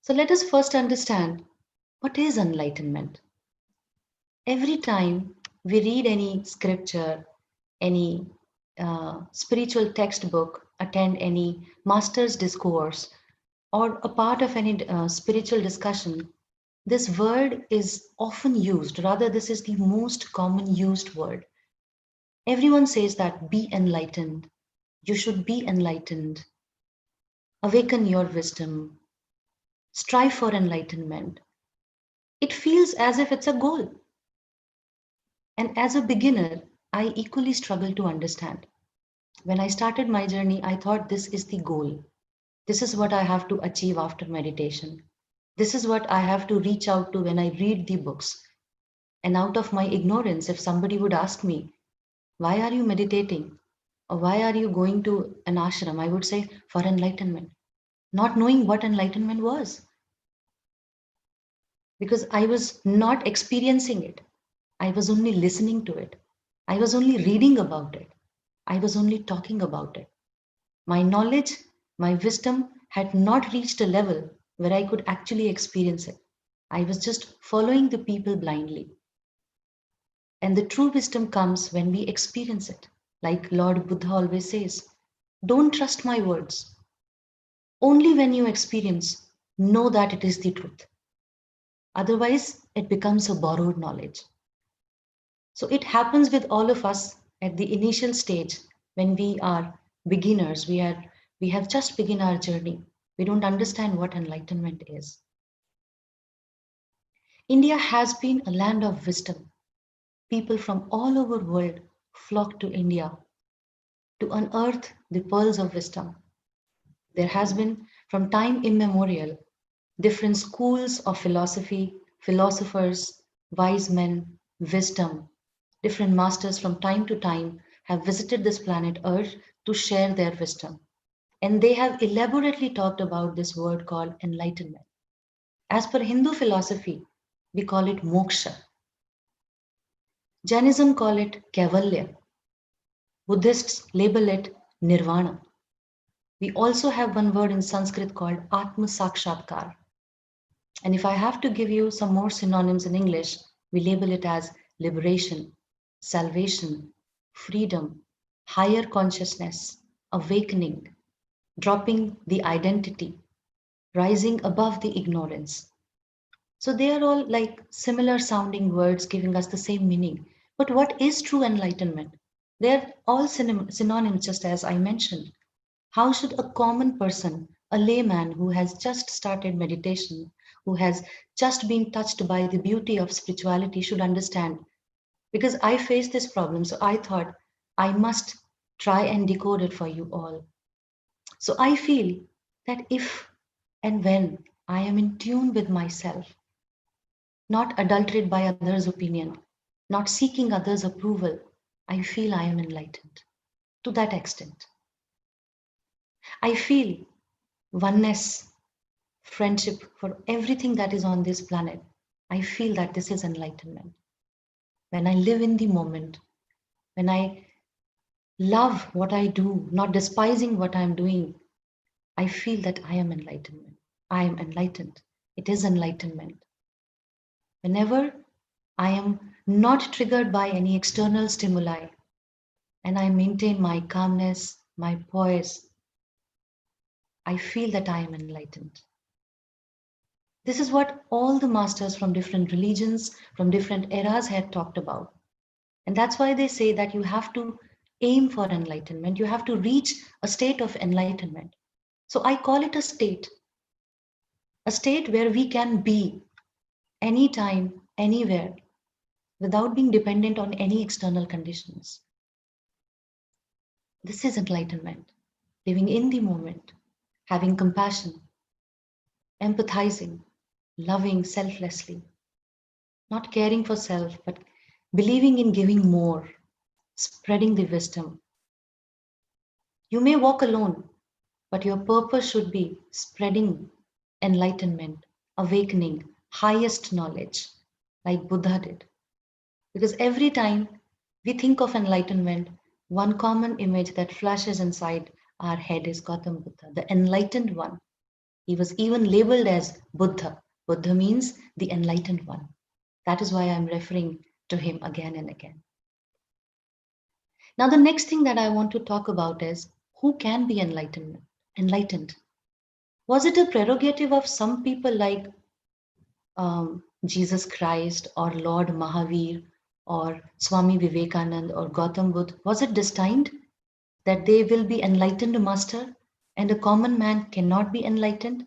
So let us first understand what is enlightenment. Every time we read any scripture, any spiritual textbook, attend any master's discourse, or a part of any spiritual discussion, this word is often used. Rather, this is the most common used word. Everyone says that be enlightened. You should be enlightened. Awaken your wisdom. Strive for enlightenment. It feels as if it's a goal. And as a beginner, I equally struggle to understand. When I started my journey, I thought this is the goal. This is what I have to achieve after meditation. This is what I have to reach out to when I read the books. And out of my ignorance, if somebody would ask me, why are you meditating? Or why are you going to an ashram? I would say, for enlightenment. Not knowing what enlightenment was. Because I was not experiencing it. I was only listening to it. I was only reading about it. I was only talking about it. My knowledge, my wisdom had not reached a level where I could actually experience it. I was just following the people blindly. And the true wisdom comes when we experience it. Like Lord Buddha always says, don't trust my words. Only when you experience, know that it is the truth. Otherwise, it becomes a borrowed knowledge. So it happens with all of us at the initial stage when we are beginners. We have just begun our journey. We don't understand what enlightenment is. India has been a land of wisdom. People from all over the world flock to India to unearth the pearls of wisdom. There has been, from time immemorial, different schools of philosophy, philosophers, wise men, wisdom. Different masters from time to time have visited this planet Earth to share their wisdom. And they have elaborately talked about this word called enlightenment. As per Hindu philosophy, we call it moksha. Jainism call it kaivalya. Buddhists label it nirvana. We also have one word in Sanskrit called atma sakshatkar. And if I have to give you some more synonyms in English, we label it as liberation, salvation, freedom, higher consciousness, awakening, dropping the identity, rising above the ignorance. So they are all like similar sounding words giving us the same meaning. But what is true enlightenment? They're all synonyms, just as I mentioned. How should a common person, a layman who has just started meditation, who has just been touched by the beauty of spirituality, should understand? Because I faced this problem, so I thought I must try and decode it for you all. So I feel that if and when I am in tune with myself, not adulterated by others' opinion, not seeking others' approval, I feel I am enlightened to that extent. I feel oneness, friendship for everything that is on this planet. I feel that this is enlightenment. When I live in the moment, when I love what I do, not despising what I'm doing, I feel that I am enlightenment. I am enlightened. It is enlightenment. Whenever I am not triggered by any external stimuli and I maintain my calmness, my poise, I feel that I am enlightened. This is what all the masters from different religions, from different eras had talked about. And that's why they say that you have to aim for enlightenment. You have to reach a state of enlightenment. So I call it a state where we can be anytime, anywhere, without being dependent on any external conditions. This is enlightenment, living in the moment, having compassion, empathizing, loving selflessly, not caring for self, but believing in giving more, spreading the wisdom. You may walk alone, but your purpose should be spreading enlightenment, awakening, highest knowledge, like Buddha did. Because every time we think of enlightenment, one common image that flashes inside our head is Gautam Buddha, the enlightened one. He was even labeled as Buddha. Buddha means the enlightened one. That is why I'm referring to him again and again. Now, the next thing that I want to talk about is who can be enlightened? Enlightened. Was it a prerogative of some people like Jesus Christ or Lord Mahavir or Swami Vivekanand or Gautam Buddha? Was it destined that they will be enlightened master and a common man cannot be enlightened?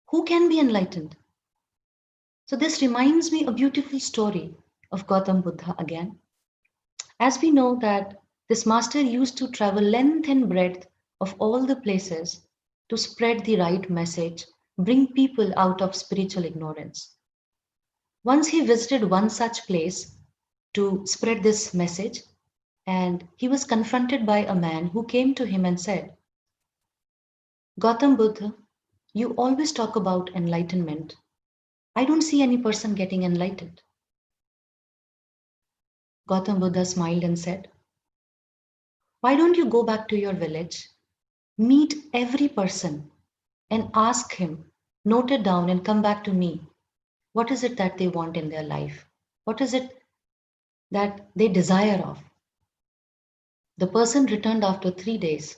Who can be enlightened? So this reminds me a beautiful story of Gautam Buddha again. As we know that this master used to travel length and breadth of all the places to spread the right message, bring people out of spiritual ignorance. Once he visited one such place to spread this message, and he was confronted by a man who came to him and said, Gautam Buddha, you always talk about enlightenment. I don't see any person getting enlightened. Gautam Buddha smiled and said, why don't you go back to your village, meet every person, and ask him, note it down and come back to me. What is it that they want in their life? What is it that they desire of? The person returned after 3 days.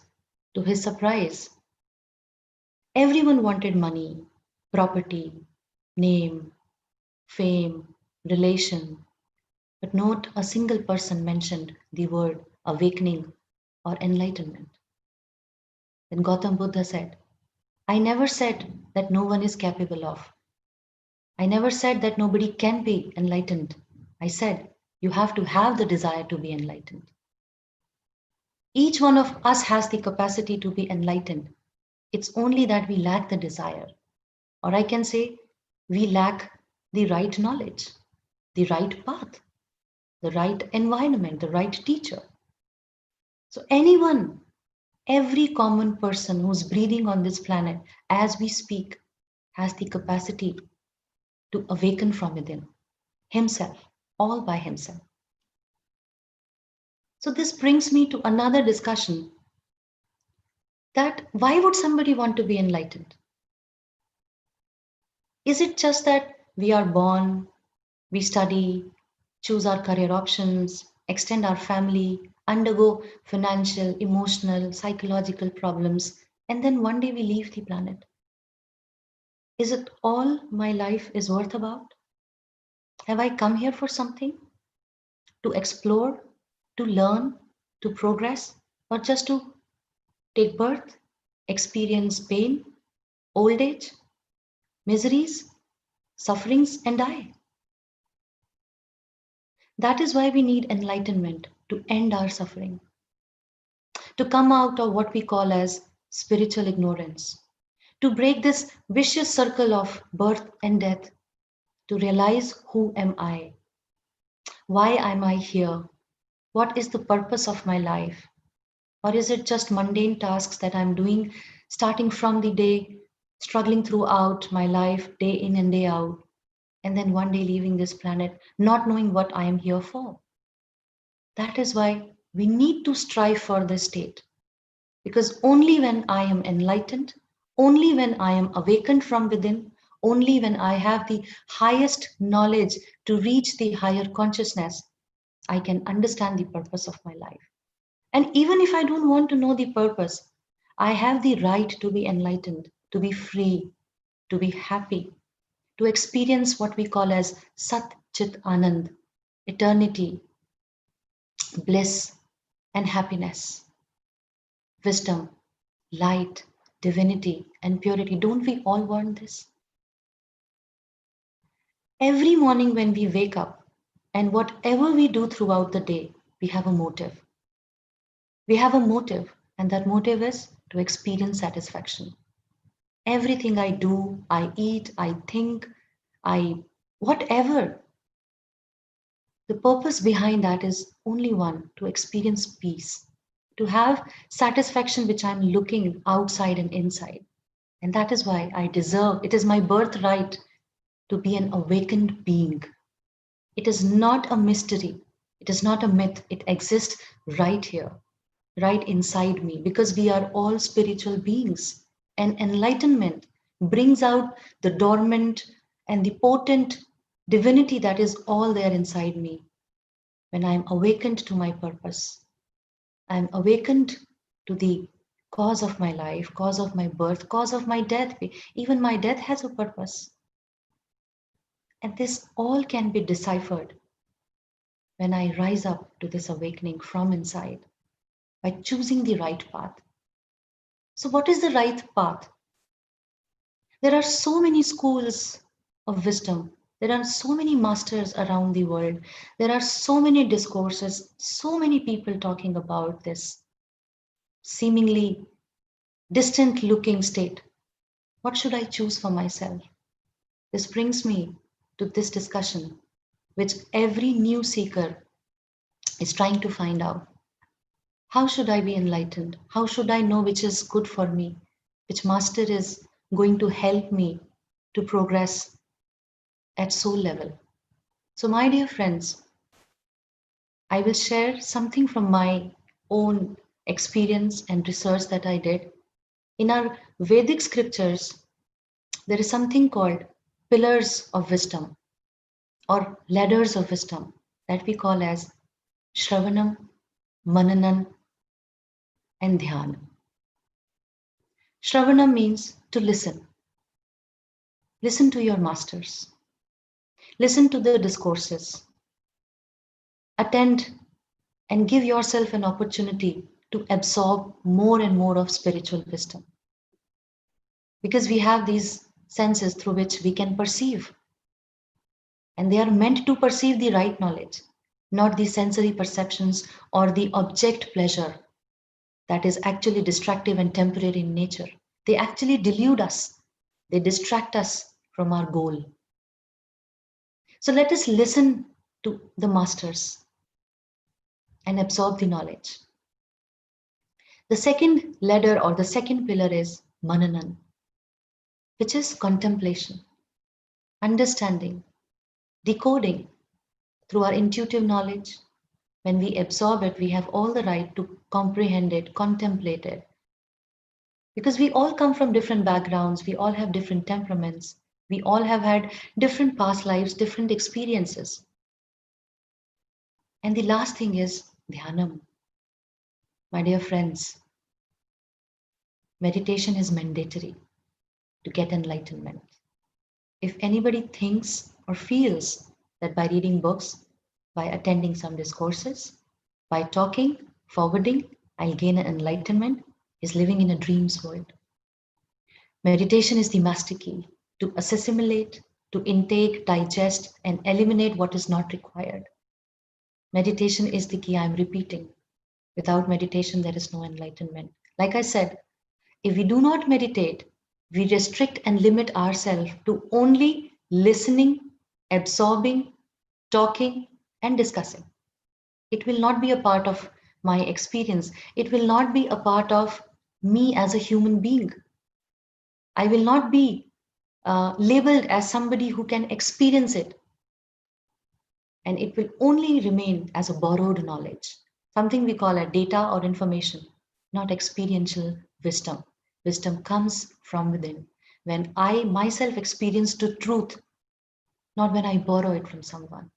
To his surprise, everyone wanted money, property, name, fame, relation, but not a single person mentioned the word awakening or enlightenment. Then Gautam Buddha said, I never said that no one is capable of. I never said that nobody can be enlightened. I said you have to have the desire to be enlightened. Each one of us has the capacity to be enlightened. It's only that we lack the desire. Or I can say we lack the right knowledge, the right path, the right environment, the right teacher. So anyone, every common person who's breathing on this planet as we speak has the capacity to awaken from within himself, all by himself. So this brings me to another discussion that why would somebody want to be enlightened? Is it just that we are born, we study, choose our career options, extend our family, undergo financial, emotional, psychological problems, and then one day we leave the planet? Is it all my life is worth about? Have I come here for something? To explore, to learn, to progress, or just to take birth, experience pain, old age, miseries, sufferings, and die? That is why we need enlightenment to end our suffering, to come out of what we call as spiritual ignorance, to break this vicious circle of birth and death, to realize who am I? Why am I here? What is the purpose of my life? Or is it just mundane tasks that I'm doing starting from the day, struggling throughout my life, day in and day out, and then one day leaving this planet, not knowing what I am here for? That is why we need to strive for this state. Because only when I am enlightened, only when I am awakened from within, only when I have the highest knowledge to reach the higher consciousness, I can understand the purpose of my life. And even if I don't want to know the purpose, I have the right to be enlightened, to be free, to be happy, to experience what we call as Sat Chit Anand, eternity, bliss, and happiness, wisdom, light, divinity, and purity. Don't we all want this? Every morning when we wake up, and whatever we do throughout the day, we have a motive. We have a motive, and that motive is to experience satisfaction. Everything I do, I eat, I think, whatever, the purpose behind that is only one, to experience peace, to have satisfaction which I'm looking outside and inside. And that is why I deserve, it is my birthright to be an awakened being. It is not a mystery, it is not a myth, it exists right here, right inside me, because we are all spiritual beings And enlightenment brings out the dormant and the potent divinity that is all there inside me. When I'm awakened to my purpose, I'm awakened to the cause of my life, cause of my birth, cause of my death. Even my death has a purpose. And this all can be deciphered when I rise up to this awakening from inside by choosing the right path. So, what is the right path? There are so many schools of wisdom. There are so many masters around the world. There are so many discourses, so many people talking about this seemingly distant looking state. What should I choose for myself? This brings me to this discussion, which every new seeker is trying to find out. How should I be enlightened? How should I know which is good for me? Which master is going to help me to progress at soul level? So, my dear friends, I will share something from my own experience and research that I did. In our Vedic scriptures, there is something called pillars of wisdom or ladders of wisdom that we call as Shravanam, Mananan, and Dhyan. Shravanam means to listen. Listen to your masters. Listen to the discourses. Attend and give yourself an opportunity to absorb more and more of spiritual wisdom. Because we have these senses through which we can perceive, and they are meant to perceive the right knowledge, not the sensory perceptions or the object pleasure that is actually distractive and temporary in nature. They actually delude us, they distract us from our goal. So let us listen to the masters and absorb the knowledge. The second ladder or the second pillar is Mananan, which is contemplation, understanding, decoding through our intuitive knowledge. When we absorb it, we have all the right to comprehend it, contemplate it. Because we all come from different backgrounds, we all have different temperaments, we all have had different past lives, different experiences. And the last thing is Dhyanam. My dear friends, meditation is mandatory to get enlightenment. If anybody thinks or feels that by reading books, by attending some discourses, by talking, forwarding, I'll gain an enlightenment, is living in a dream's world. Meditation is the master key to assimilate, to intake, digest, and eliminate what is not required. Meditation is the key, I'm repeating. Without meditation, there is no enlightenment. Like I said, if we do not meditate, we restrict and limit ourselves to only listening, absorbing, talking, and discussing. It will not be a part of my experience. It will not be a part of me as a human being. I will not be labeled as somebody who can experience it. And it will only remain as a borrowed knowledge, something we call a data or information, not experiential wisdom. Wisdom comes from within. When I myself experience the truth, not when I borrow it from someone.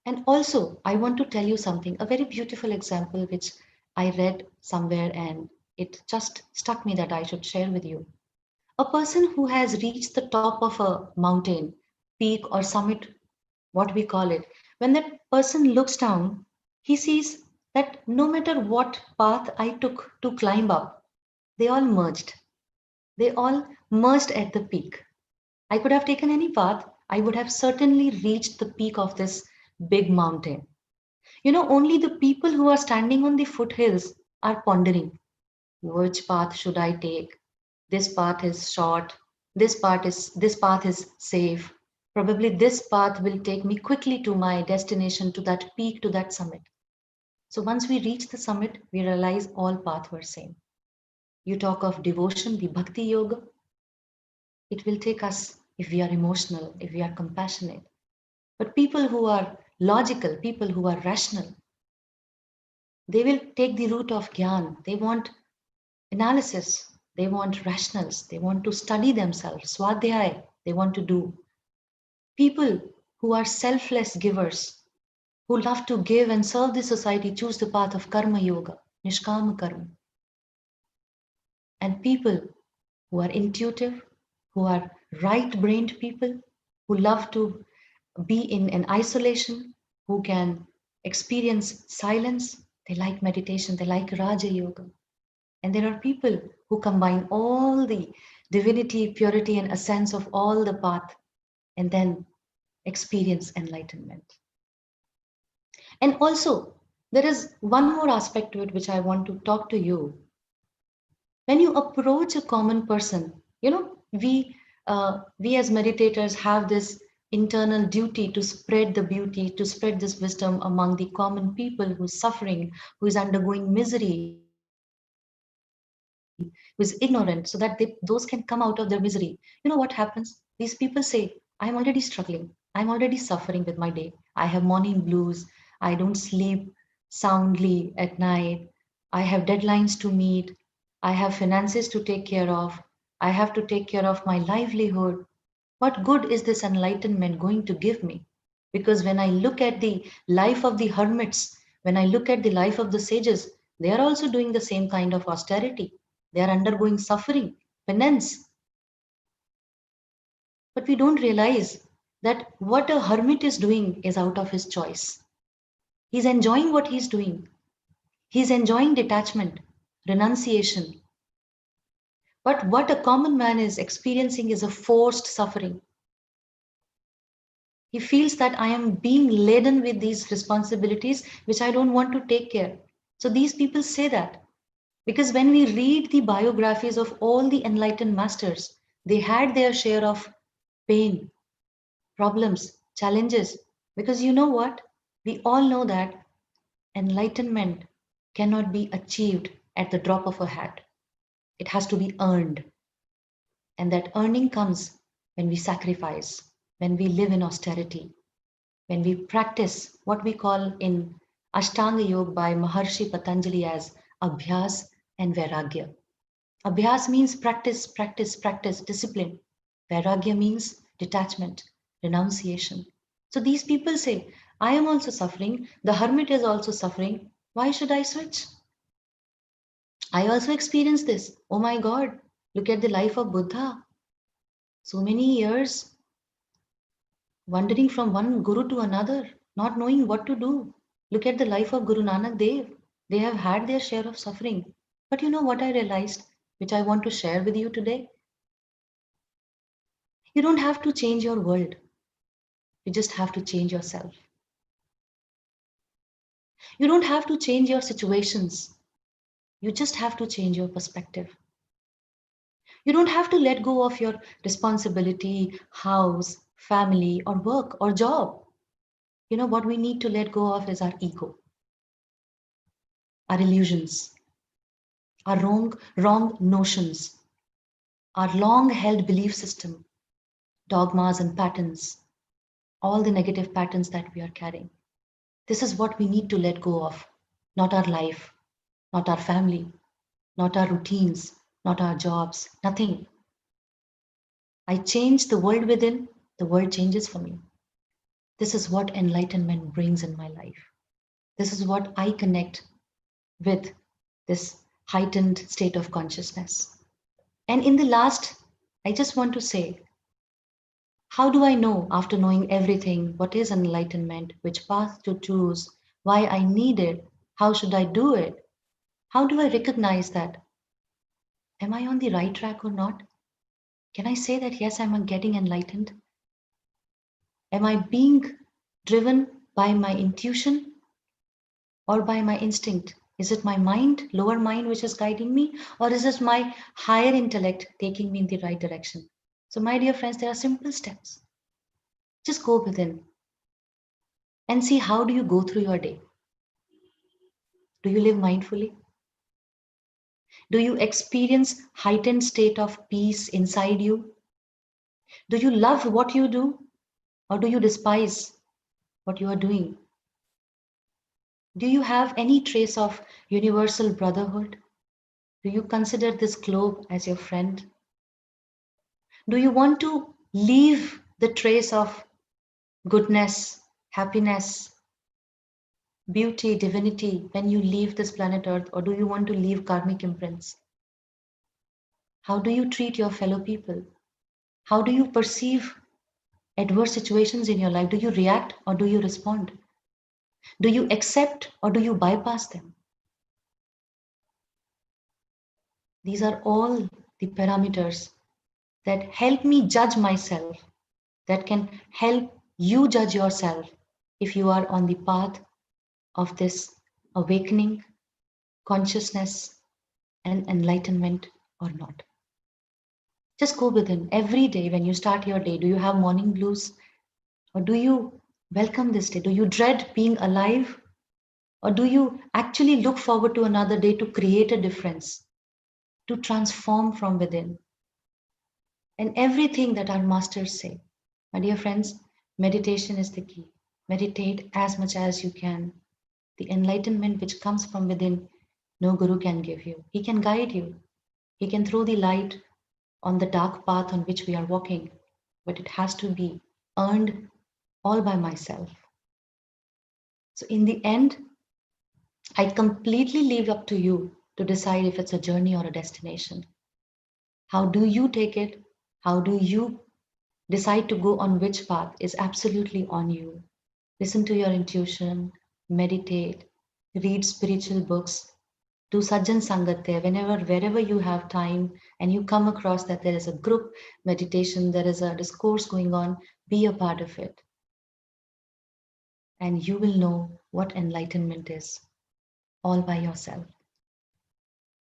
And also, I want to tell you something, a very beautiful example which I read somewhere and it just struck me that I should share with you. A person who has reached the top of a mountain, peak or summit, what we call it, when that person looks down, he sees that no matter what path I took to climb up, they all merged. They all merged at the peak. I could have taken any path, I would have certainly reached the peak of this big mountain. Only the people who are standing on the foothills are pondering, which path should I take? This path is short, this path is safe. Probably this path will take me quickly to my destination, to that peak, to that summit. So once we reach the summit, we realize all paths were same. You talk of devotion, the bhakti yoga, it will take us if we are emotional, if we are compassionate. But people who are logical, people who are rational, they will take the route of gyan. They want analysis, they want rationals, they want to study themselves, swadhyay, they want to do. People who are selfless givers, who love to give and serve the society, choose the path of karma yoga, nishkama karma. And people who are intuitive, who are right brained people, who love to be in an isolation, who can experience silence, they like meditation, they like Raja Yoga. And there are people who combine all the divinity, purity, and essence of all the path and then experience enlightenment. And also, there is one more aspect to it which I want to talk to you. When you approach a common person, we as meditators have this internal duty to spread the beauty, to spread this wisdom among the common people who's suffering, who is undergoing misery, who is ignorant, so that those can come out of their misery. You know what happens? These people say, I'm already struggling, I'm already suffering with my day, I have morning blues, I don't sleep soundly at night, I have deadlines to meet, I have finances to take care of, I have to take care of my livelihood. What good is this enlightenment going to give me? Because when I look at the life of the hermits, when I look at the life of the sages, they are also doing the same kind of austerity. They are undergoing suffering, penance. But we don't realize that what a hermit is doing is out of his choice. He's enjoying what he's doing. He's enjoying detachment, renunciation. But what a common man is experiencing is a forced suffering. He feels that I am being laden with these responsibilities which I don't want to take care. So these people say that because when we read the biographies of all the enlightened masters, they had their share of pain, problems, challenges. Because you know what? We all know that enlightenment cannot be achieved at the drop of a hat. It has to be earned. And that earning comes when we sacrifice, when we live in austerity, when we practice what we call in Ashtanga Yoga by Maharshi Patanjali as Abhyas and Vairagya. Abhyas means practice, practice, practice, discipline. Vairagya means detachment, renunciation. So these people say, I am also suffering, the hermit is also suffering. Why should I switch? I also experienced this. Oh my God, look at the life of Buddha. So many years wandering from one guru to another, not knowing what to do. Look at the life of Guru Nanak Dev. They have had their share of suffering. But you know what I realized, which I want to share with you today? You don't have to change your world, you just have to change yourself. You don't have to change your situations, you just have to change your perspective. You don't have to let go of your responsibility, house, family, or work or job. You know what we need to let go of is our ego, our illusions, our wrong notions, our long held belief system, dogmas and patterns, all the negative patterns that we are carrying. This is what we need to let go of, not our life, not our family, not our routines, not our jobs, nothing. I change the world within, the world changes for me. This is what enlightenment brings in my life. This is what I connect with this heightened state of consciousness. And in the last, I just want to say, how do I know after knowing everything what is enlightenment, which path to choose, why I need it, how should I do it? How do I recognize that? Am I on the right track or not? Can I say that yes, I'm getting enlightened? Am I being driven by my intuition or by my instinct? Is it my mind, lower mind, which is guiding me, or is it my higher intellect taking me in the right direction? So, my dear friends, there are simple steps. Just go within and see how do you go through your day. Do you live mindfully? Do you experience heightened state of peace inside you? Do you love what you do, or do you despise what you are doing? Do you have any trace of universal brotherhood? Do you consider this globe as your friend? Do you want to leave the trace of goodness, happiness, beauty, divinity when you leave this planet Earth, or do you want to leave karmic imprints? How do you treat your fellow people? How do you perceive adverse situations in your life? Do you react or do you respond? Do you accept or do you bypass them? These are all the parameters that help me judge myself, that can help you judge yourself if you are on the path of this awakening, consciousness, and enlightenment or not. Just go within every day when you start your day. Do you have morning blues? Or do you welcome this day? Do you dread being alive? Or do you actually look forward to another day to create a difference, to transform from within? And everything that our masters say, my dear friends, meditation is the key. Meditate as much as you can. The enlightenment which comes from within, no guru can give you. He can guide you, he can throw the light on the dark path on which we are walking, but it has to be earned all by myself. So, in the end, I completely leave up to you to decide if it's a journey or a destination. How do you take it? How do you decide to go on which path is absolutely on you. Listen to your intuition, meditate, read spiritual books, do Sajjan Sangat there whenever, wherever you have time and you come across that there is a group meditation, there is a discourse going on, be a part of it. And you will know what enlightenment is all by yourself.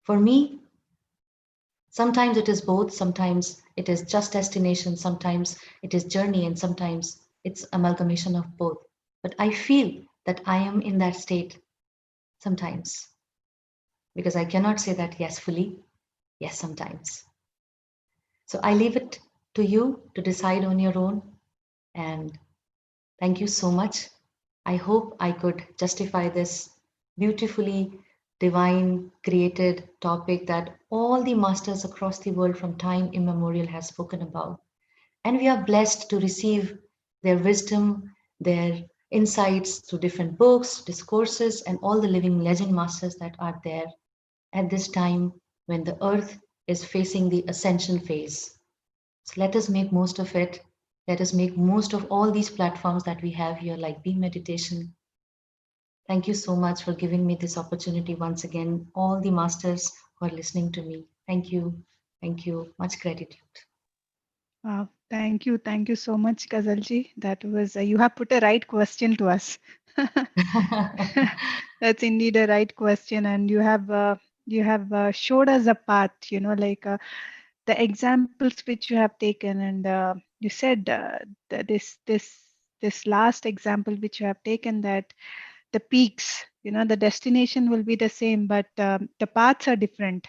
For me, sometimes it is both, sometimes it is just destination, sometimes it is journey, and sometimes it's amalgamation of both. But I feel that I am in that state sometimes because I cannot say that yes fully, yes sometimes. So I leave it to you to decide on your own. And thank you so much. I hope I could justify this beautifully divine created topic that all the masters across the world from time immemorial has spoken about. And we are blessed to receive their wisdom, their insights through different books, discourses, and all the living legend masters that are there at this time when the earth is facing the ascension phase. So let us make most of it. Let us make most of all these platforms that we have here, like Be Meditation. Thank you so much for giving me this opportunity once again. All the masters who are listening to me. Thank you. Thank you. Much gratitude. Wow, thank you so much, Gazalji. That was you have put a right question to us. That's indeed a right question, and you have showed us a path. Like the examples which you have taken, and you said that this last example which you have taken, that the peaks, the destination will be the same, but the paths are different.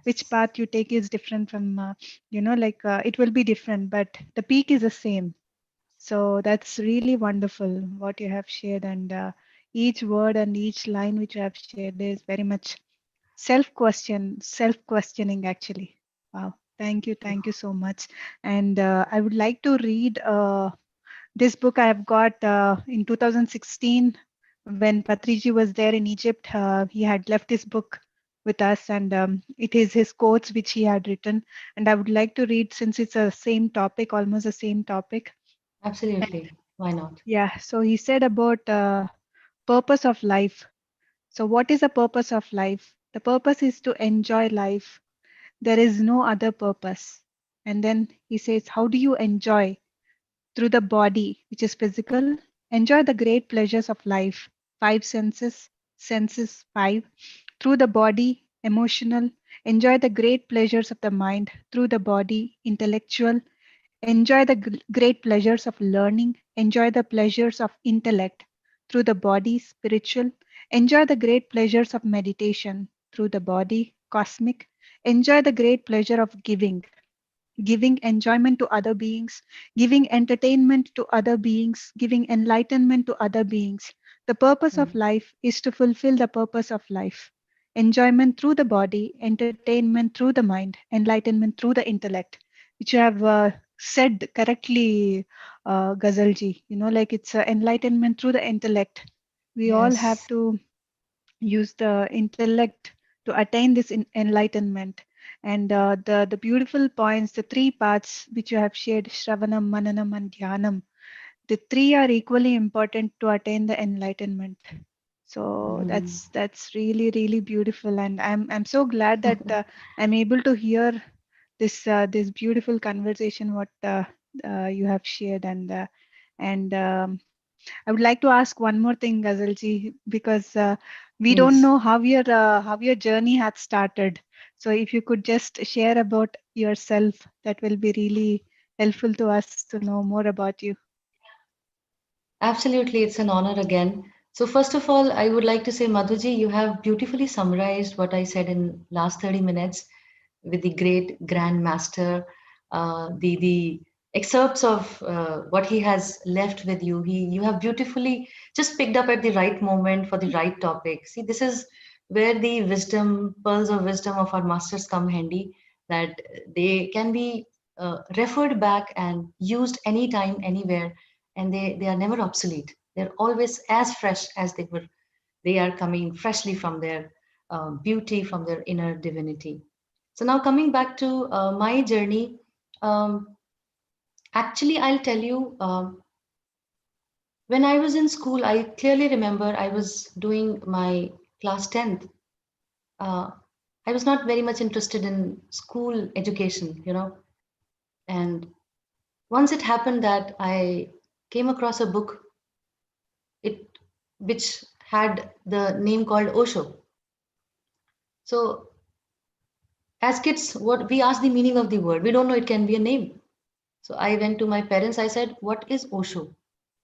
Which Yes. path you take is different from like it will be different, but the peak is the same. So that's really wonderful what you have shared, and each word and each line which you have shared is very much self questioning actually. Wow, thank you so much. And I would like to read this book I have got in 2016 when Patriji was there in Egypt. He had left this book with us, and it is his quotes which he had written. And I would like to read, since it's a same topic, almost the same topic. And Absolutely. Why not? yeah, so he said about purpose of life. So, what is the purpose of life? The purpose is to enjoy life. There is no other purpose. And then he says, how do you enjoy? Through the body, which is physical, enjoy the great pleasures of life. Five senses, senses five. Through the body, emotional, enjoy the great pleasures of the mind. Through the body, intellectual, enjoy the great pleasures of learning. Enjoy the pleasures of intellect. Through the body, spiritual, enjoy the great pleasures of meditation. Through the body, cosmic, enjoy the great pleasure of giving, giving enjoyment to other beings, giving entertainment to other beings, giving enlightenment to other beings. The purpose of Mm. life is to fulfill the purpose of life. enjoyment through the body, entertainment through the mind, enlightenment through the intellect, which you have said correctly, Ghazalji. Like it's enlightenment through the intellect. We all have Yes. to use the intellect to attain this enlightenment. And the beautiful points, the three paths which you have shared, Shravanam, Mananam, and Dhyanam, the three are equally important to attain the enlightenment. So Mhm. that's really really beautiful, and I'm so glad that I'm able to hear this beautiful conversation what you have shared. And I would like to ask one more thing, Ghazalji, because we don't Please. know how your journey had started. So if you could just share about yourself, that will be really helpful to us to know more about you. Absolutely, it's an honor again. So first of all, I would like to say, Madhuji, you have beautifully summarized what I said in last 30 minutes with the great Grand Master, the excerpts of what he has left with you. You have beautifully just picked up at the right moment for the right topic. See, this is where the wisdom, pearls of wisdom of our masters come handy, that they can be referred back and used anytime, anywhere, and they are never obsolete. They're always as fresh as they were. They are coming freshly from their beauty, from their inner divinity. So now coming back to my journey, um, actually, I'll tell you, when I was in school, I clearly remember I was doing my class 10th. Uh, I was not very much interested in school education. And once it happened that I came across a book, it which had the name called Osho. So as kids, what we ask the meaning of the word, we don't know it can be a name. So I went to my parents. I said, "What is Osho?"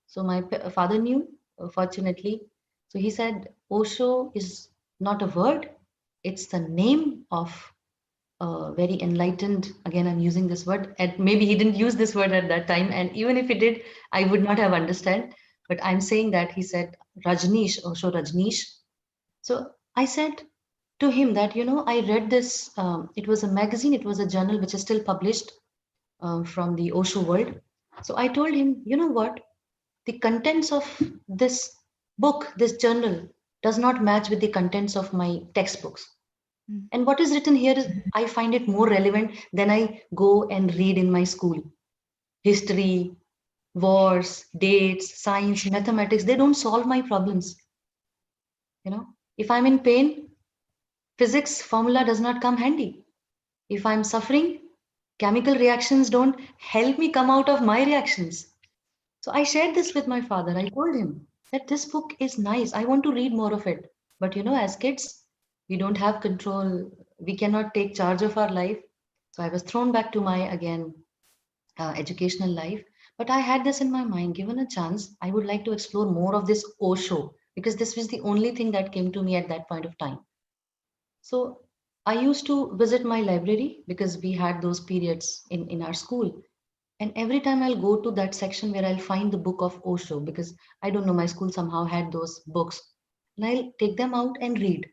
So my father knew, fortunately. So he said, "Osho is not a word; it's the name of a very enlightened." Again, I'm using this word, and maybe he didn't use this word at that time, and even if he did, I would not have understood. But I'm saying that he said Rajneesh, Osho Rajneesh. So I said to him that, I read this. It was a magazine, it was a journal which is still published from the Osho world. So I told him, you know what? The contents of this book, this journal, does not match with the contents of my textbooks. Mm. And what is written here is, I find it more relevant than I go and read in my school. History, wars, dates, science, mathematics, they don't solve my problems. If I'm in pain, physics formula does not come handy. If I'm suffering, chemical reactions don't help me come out of my reactions. So I shared this with my father. I told him that this book is nice. I want to read more of it. But as kids, we don't have control. We cannot take charge of our life. So I was thrown back to my, again, educational life. But I had this in my mind, given a chance, I would like to explore more of this Osho, because this was the only thing that came to me at that point of time. So I used to visit my library because we had those periods in our school. And every time I'll go to that section where I'll find the book of Osho, because I don't know, my school somehow had those books. And I'll take them out and read.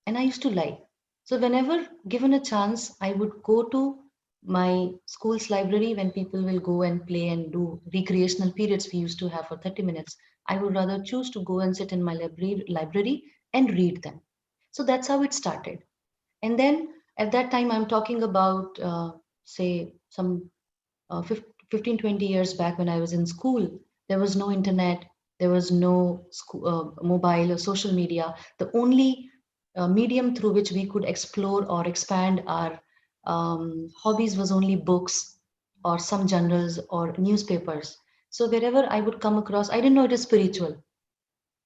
And I used to like. So whenever given a chance, I would go to my school's library when people will go and play and do recreational periods we used to have for 30 minutes. I would rather choose to go and sit in my library and read them. So that's how it started. And then at that time, I'm talking about, say, some 15, 20 years back when I was in school. There was no internet, there was no school, mobile or social media. The only medium through which we could explore or expand our hobbies was only books or some journals or newspapers. So wherever I would come across, I didn't know it is spiritual.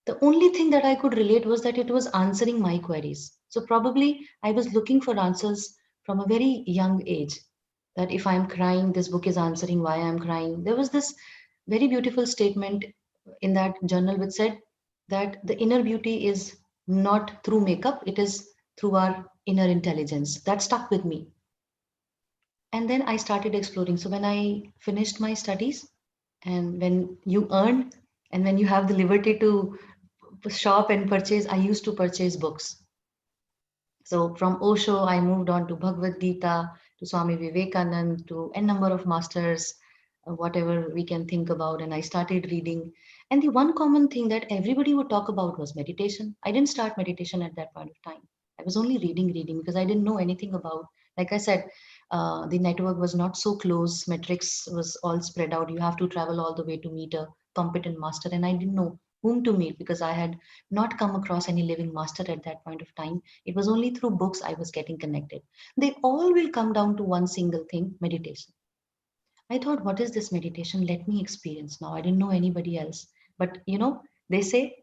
The only thing that I could relate was that it was answering my queries. So probably I was looking for answers from a very young age. That if I'm crying, this book is answering why I'm crying. There was this very beautiful statement in that journal which said that the inner beauty is not through makeup, it is through our inner intelligence. That stuck with me. And then I started exploring. So when I finished my studies, and when you earn and when you have the liberty to shop and purchase, I used to purchase books. So from Osho, I moved on to Bhagavad Gita, to Swami Vivekanand, to a number of masters, whatever we can think about. And I started reading. And the one common thing that everybody would talk about was meditation. I didn't start meditation at that point of time. I was only reading because I didn't know anything about. Like I said, the network was not so close. Metrics was all spread out. You have to travel all the way to meet a competent master, and I didn't know whom to meet because I had not come across any living master at that point of time. It was only through books I was getting connected. They all will come down to one single thing: meditation. I thought, what is this meditation? Let me experience now. I didn't know anybody else. But they say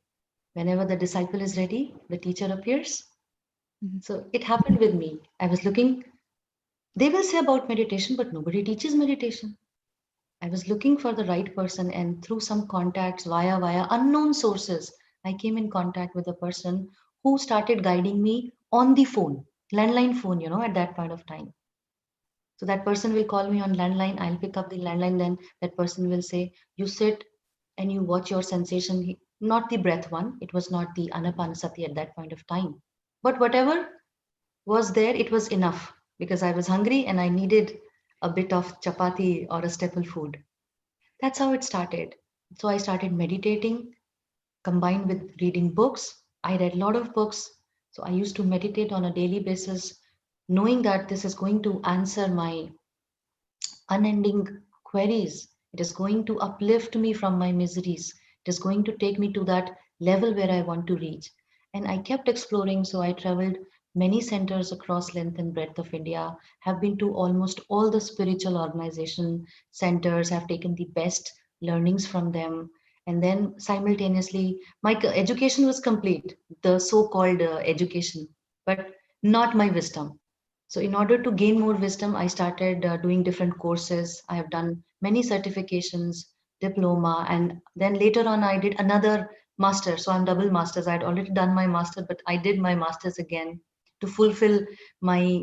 whenever the disciple is ready, the teacher appears. Mhm. So it happened with me. I was looking, they will say about meditation, but nobody teaches meditation. I was looking for the right person, and through some contacts via unknown sources, I came in contact with a person who started guiding me on the phone, landline phone, at that point of time. So that person will call me on landline. I'll pick up the landline. Then that person will say, "You sit and you watch your sensation." Not the breath one. It was not the anapanasati at that point of time. But whatever was there, it was enough because I was hungry and I needed a bit of chapati or a staple food. That's how it started. So I started meditating combined with reading books. I read a lot of books. So I used to meditate on a daily basis, knowing that this is going to answer my unending queries. It is going to uplift me from my miseries. It is going to take me to that level where I want to reach. And I kept exploring. So I traveled many centers across length and breadth of India, have been to almost all the spiritual organization centers, have taken the best learnings from them. And then simultaneously, my education was complete, the so called education, but not my wisdom. So, in order to gain more wisdom, I started doing different courses. I have done many certifications, diploma, and then later on, I did another master. So, I'm double masters. I had already done my master, but I did my masters again to fulfill my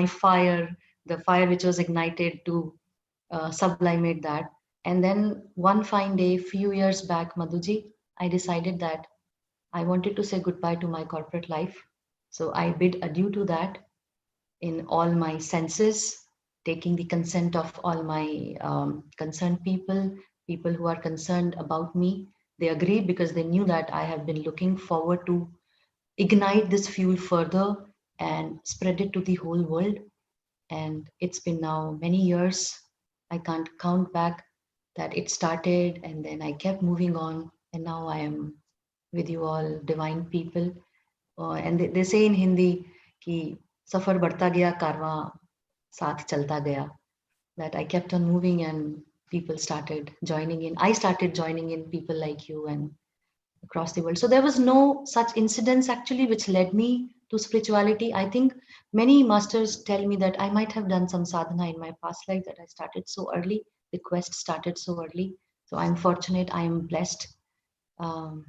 fire, the fire which was ignited to sublimate that. And then one fine day, few years back, Madhuji, I decided that I wanted to say goodbye to my corporate life. So I bid adieu to that in all my senses, taking the consent of all my concerned people, people who are concerned about me. They agreed because they knew that I have been looking forward to ignite this fuel further and spread it to the whole world. And it's been now many years. I can't count back that it started and then I kept moving on. And now I am with you all, divine people. And they say in Hindi कि सफर बढ़ता गया कारवां साथ चलता गया, that I kept on moving and people started joining in. I started joining in people like you and across the world. So there was no such incidents actually which led me to spirituality. I think many masters tell me that I might have done some sadhana in my past life, that I started so early. The quest started so early. So I'm fortunate, I am blessed. Um,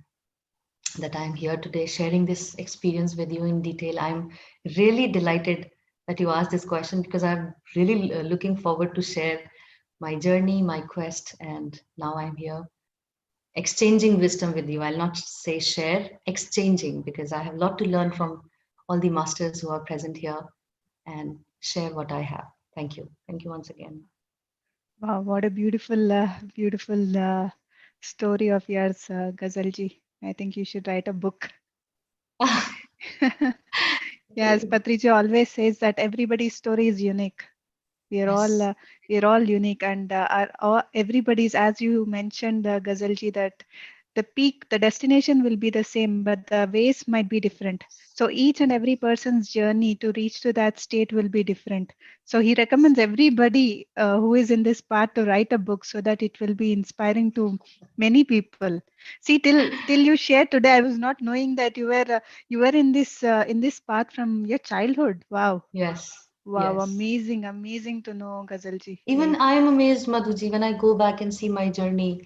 that I'm here today sharing this experience with you in detail. I'm really delighted that you asked this question because I'm really looking forward to share my journey, my quest, and now I'm here exchanging wisdom with you. I'll not say share, exchanging, because I have a lot to learn from all the masters who are present here and share what I have. Thank you. Thank you once again. Wow, what a beautiful story of yours, Ghazalji. I think you should write a book. Yes, Patriji always says that everybody's story is unique. We are all Yes. we are all unique, and everybody's, as you mentioned, Ghazalji, that the peak, the destination will be the same, but the ways might be different. So each and every person's journey to reach to that state will be different. So he recommends everybody who is in this path to write a book so that it will be inspiring to many people. See, till you shared today, I was not knowing that you were in this path from your childhood. Wow. Yes. Wow, Yes. amazing, amazing to know, Ghazalji. Even I am amazed, Madhuji, when I go back and see my journey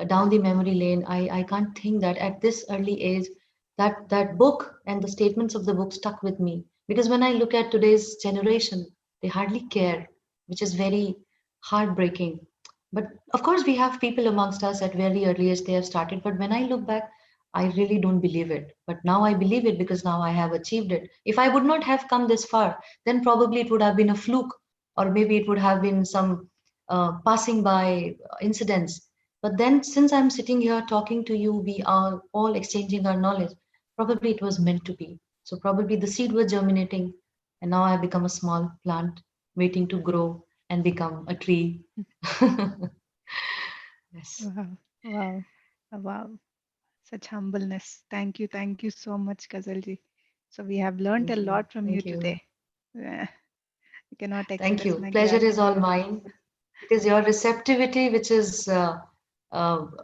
down the memory lane. I can't think that at this early age, that book and the statements of the book stuck with me. Because when I look at today's generation, they hardly care, which is very heartbreaking. But of course, we have people amongst us at very early age they have started. But when I look back, I really don't believe it. But now I believe it because now I have achieved it. If I would not have come this far, then probably it would have been a fluke, or maybe it would have been some passing by incidents. But then, since I'm sitting here talking to you, we are all exchanging our knowledge. Probably it was meant to be. So, probably the seed was germinating, and now I have become a small plant waiting to grow and become a tree. Yes. Wow, wow, wow. Such humbleness. Thank you so much, Gazalji. So we have learned a Thank you. lot from you Thank you. today. Yeah, I cannot Thank express you. my Pleasure is all gratitude. mine. It is your receptivity which is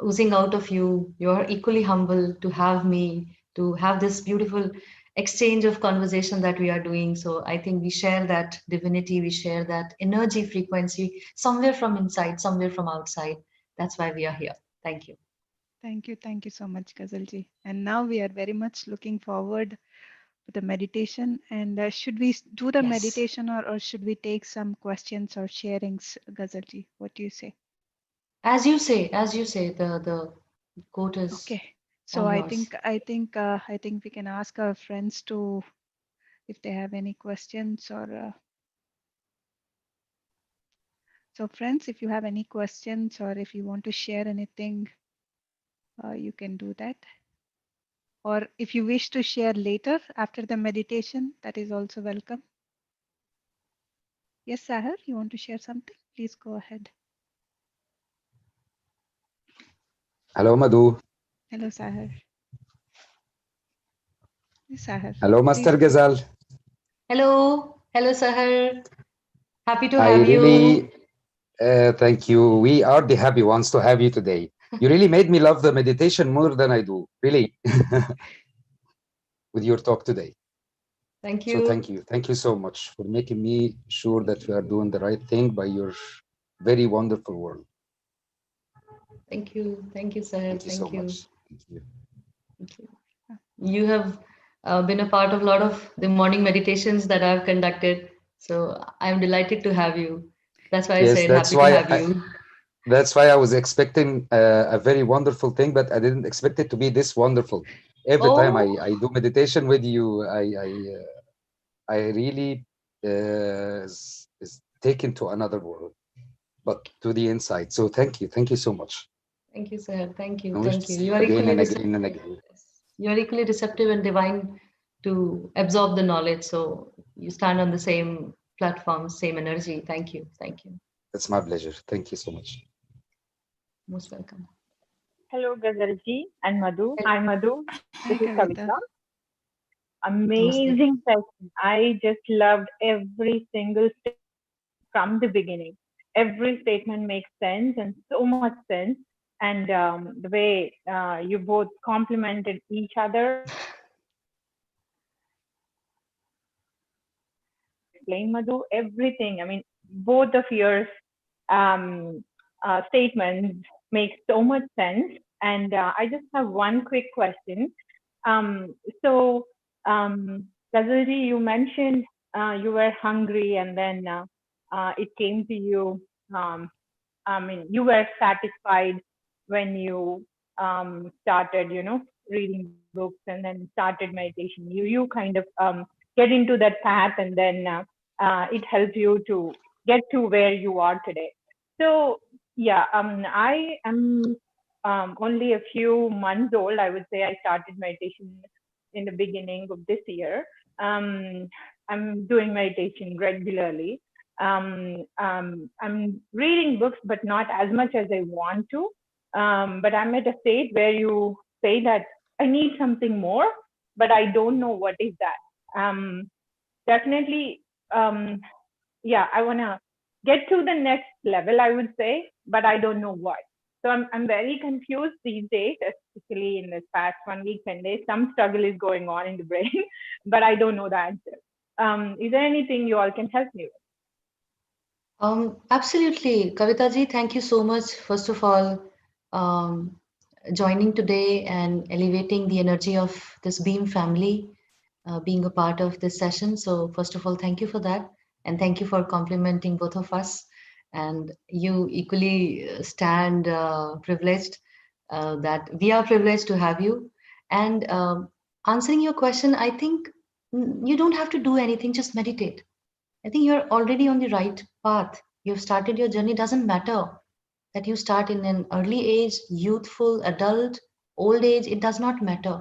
oozing out of you. You're equally humble to have me, to have this beautiful exchange of conversation that we are doing. So I think we share that divinity, we share that energy frequency somewhere from inside, somewhere from outside. That's why we are here. Thank you. Thank you so much, Gazalji. And now we are very much looking forward to the meditation. And should we do the Yes. meditation, or should we take some questions or sharings, Gazalji? What do you say? As you say, the quote is Okay. So all yours. I think we can ask our friends to, if they have any questions, or so friends, if you have any questions or if you want to share anything, you can do that. Or if you wish to share later after the meditation, that is also welcome. Yes, Sahar, you want to share something? Please go ahead. Hello, Madhu. Hello, Sahar. Yes, Sahar, Hello, please. Master Gazal. Hello. Hello, Sahar. Happy to I have you. really thank you. We are the happy ones to have you today. You really made me love the meditation more than I do, really, with your talk today. Thank So thank you. you. Thank you so much for making me sure Thank that we are you. doing the right thing by your very wonderful world. Thank you. Thank you, sir. Thank you so Thank you. much. Thank you. Thank you. You have been a part of a lot of the morning meditations that I've conducted. So I'm delighted to have you. That's why I Yes, said happy to have you. that's why I was expecting a very wonderful thing, but I didn't expect it to be this wonderful. Every time Oh, I do meditation with you, I really is taken to another world, but to the inside. So thank you so much. thank you, sir. Thank you. I wish Thank to you. see you again and again and again. You are equally receptive and divine to absorb the knowledge. So you stand on the same platform, same energy. Thank you. Thank you. It's my pleasure. Thank you so much. Most welcome. Hello, Gazalji and Madhu. Hello. Hi, Madhu. Hi, This is Kavita. Kavita. Namaste. Amazing session. I just loved every single statement from the beginning. Every statement makes sense and so much sense. And the way you both complemented each other explain, Madhu, everything. I mean, both of your statements make so much sense. And I just have one quick question. Um, so, Gazalji, you mentioned you were hungry and then it came to you. Um, I mean, you were satisfied when you started, reading books and then started meditation. You kind of get into that path, and then it helps you to get to where you are today. So, yeah, I am only a few months old. I would say I started meditation in the beginning of this year. Um, I'm doing meditation regularly. I'm reading books, but not as much as I want to. But I'm at a state where you say that I need something more, but I don't know what is that. Definitely, um, yeah, I want to get to the next level, I would say, but I don't know what. So I'm very confused these days, especially in this past 1 week, 10 days. Some struggle is going on in the brain, but I don't know the answer. Is there anything you all can help me with? Absolutely. Kavita ji, thank you so much, first of all, um, joining today and elevating the energy of this Beam family, being a part of this session. So, first of all, thank you for that. And thank you for complimenting both of us. And you equally stand privileged that we are privileged to have you. And answering your question, I think you don't have to do anything, just meditate. I think you're already on the right path. You've started your journey. Doesn't matter that you start in an early age, youthful, adult, old age, it does not matter.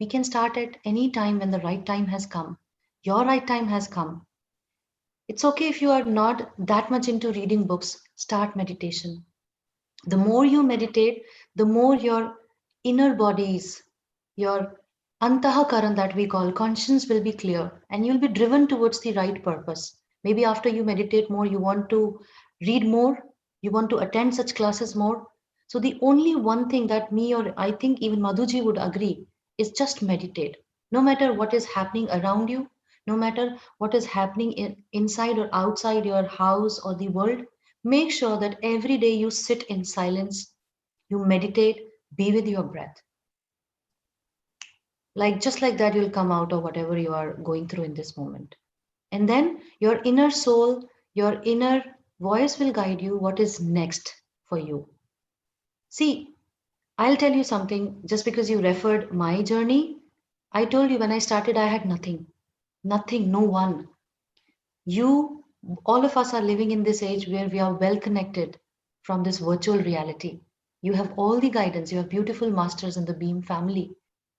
We can start at any time when the right time has come. Your right time has come. It's okay if you are not that much into reading books, start meditation. The more you meditate, the more your inner bodies, your antahakaran that we call conscience will be clear and you'll be driven towards the right purpose. Maybe after you meditate more, you want to read more, you want to attend such classes more. So the only one thing that me or I think even Madhuji would agree is just meditate. No matter what is happening around you, no matter what is happening inside or outside your house or the world, make sure that every day you sit in silence, you meditate, be with your breath. Like just like that, you'll come out of whatever you are going through in this moment. And then your inner soul, your inner voice will guide you what is next for you. See, I'll tell you something just because you referred my journey. I told you when I started, I had nothing, nothing, no one. You, all of us are living in this age where we are well connected from this virtual reality. You have all the guidance, you have beautiful masters in the Beam family.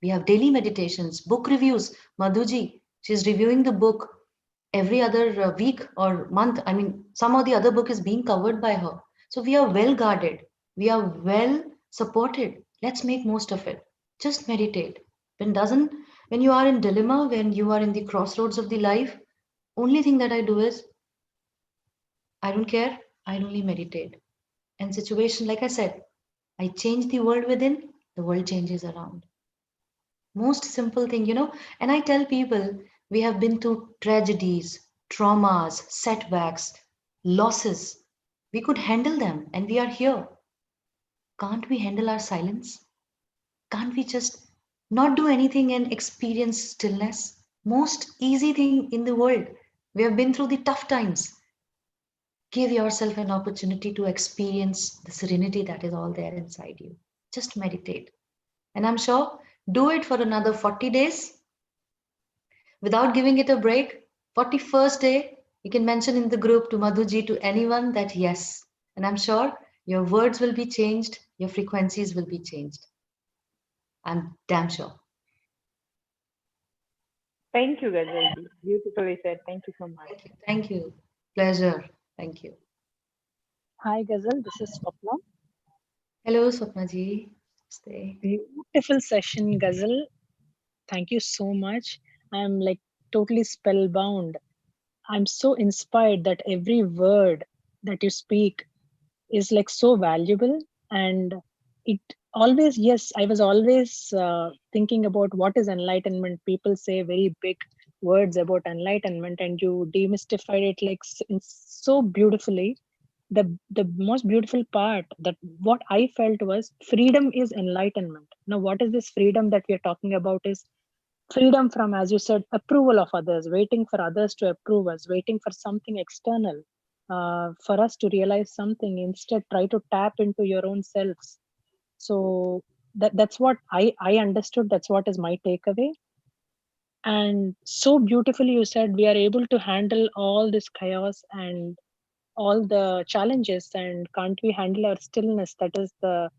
We have daily meditations, book reviews. Madhuji, she's reviewing the book every other week or month. I mean, some of the other book is being covered by her. So we are well guarded, we are well supported. Let's make most of it. Just meditate. When you are in dilemma, when you are in the crossroads of the life, only thing that I do is I don't care. I only meditate. And situation, like I said, I change the world within, the world changes around. Most simple thing, and I tell people we have been through tragedies, traumas, setbacks, losses. We could handle them and we are here. Can't we handle our silence? Can't we just not do anything and experience stillness? Most easy thing in the world. We have been through the tough times. Give yourself an opportunity to experience the serenity that is all there inside you. Just meditate. And I'm sure do it for another 40 days without giving it a break. 41st day, you can mention in the group to Madhuji, to anyone that yes. And I'm sure your words will be changed, your frequencies will be changed. I'm damn sure. Thank you, Gazal. Beautifully said. Thank you so much. Thank you. Pleasure. Thank you. Hi, Gazal. This is Swapna. Hello, Swapna ji. Stay. Beautiful session, Gazal. Thank you so much. I'm like totally spellbound. I'm so inspired that every word that you speak is like so valuable. And it always, yes, I was always thinking about what is enlightenment. People say very big words about enlightenment, and you demystified it like so beautifully. The most beautiful part, that what I felt was freedom is enlightenment. Now, what is this freedom that we are talking about? Is freedom from, as you said, approval of others, waiting for others to approve us, waiting for something external for us to realize something. Instead, try to tap into your own selves. So that's what I understood. That's what is my takeaway. And so beautifully you said we are able to handle all this chaos and all the challenges, and can't we handle our stillness? That is the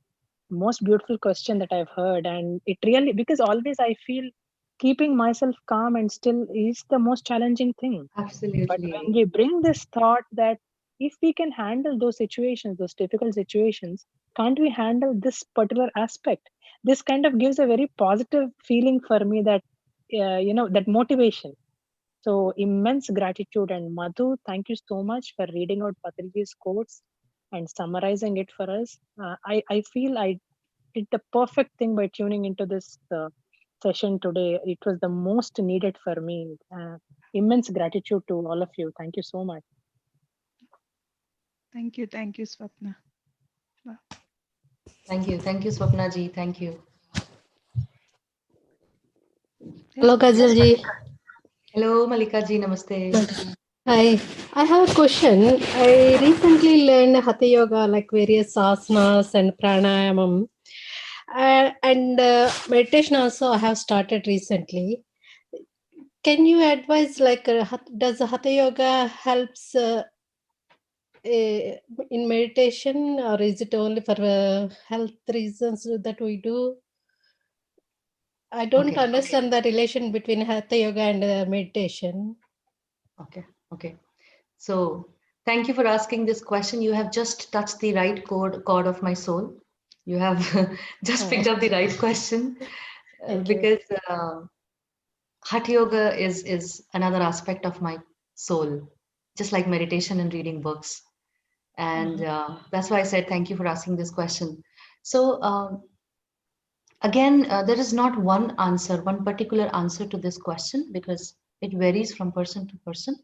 most beautiful question that I've heard. And it really, because always I feel keeping myself calm and still is the most challenging thing. Absolutely. But when we bring this thought that if we can handle those situations, those difficult situations, can't we handle this particular aspect? This kind of gives a very positive feeling for me, that that motivation. So immense gratitude. And Madhu, thank you so much for reading out Patanjali's quotes and summarizing it for us. I feel I did the perfect thing by tuning into this session today. It was the most needed for me. Immense gratitude to all of you. Thank you so much. Thank you, Swapna. Wow. Thank you, Swapna ji. Thank you. Hello, Gazal ji. Hello, Malika ji. Namaste. Hi, I have a question. I recently learned Hatha Yoga, like various asanas and pranayamam. And meditation also I have started recently. Can you advise, like, does Hatha Yoga helps in meditation, or is it only for health reasons that we do? I don't Okay. understand the relation between Hatha Yoga and meditation. Okay. So thank you for asking this question. You have just touched the right chord of my soul. You have just picked up the right question, Thank you. because Hatha Yoga is another aspect of my soul, just like meditation and reading books. And that's why I said thank you for asking this question. So again, there is not one answer, one particular answer to this question, because it varies from person to person.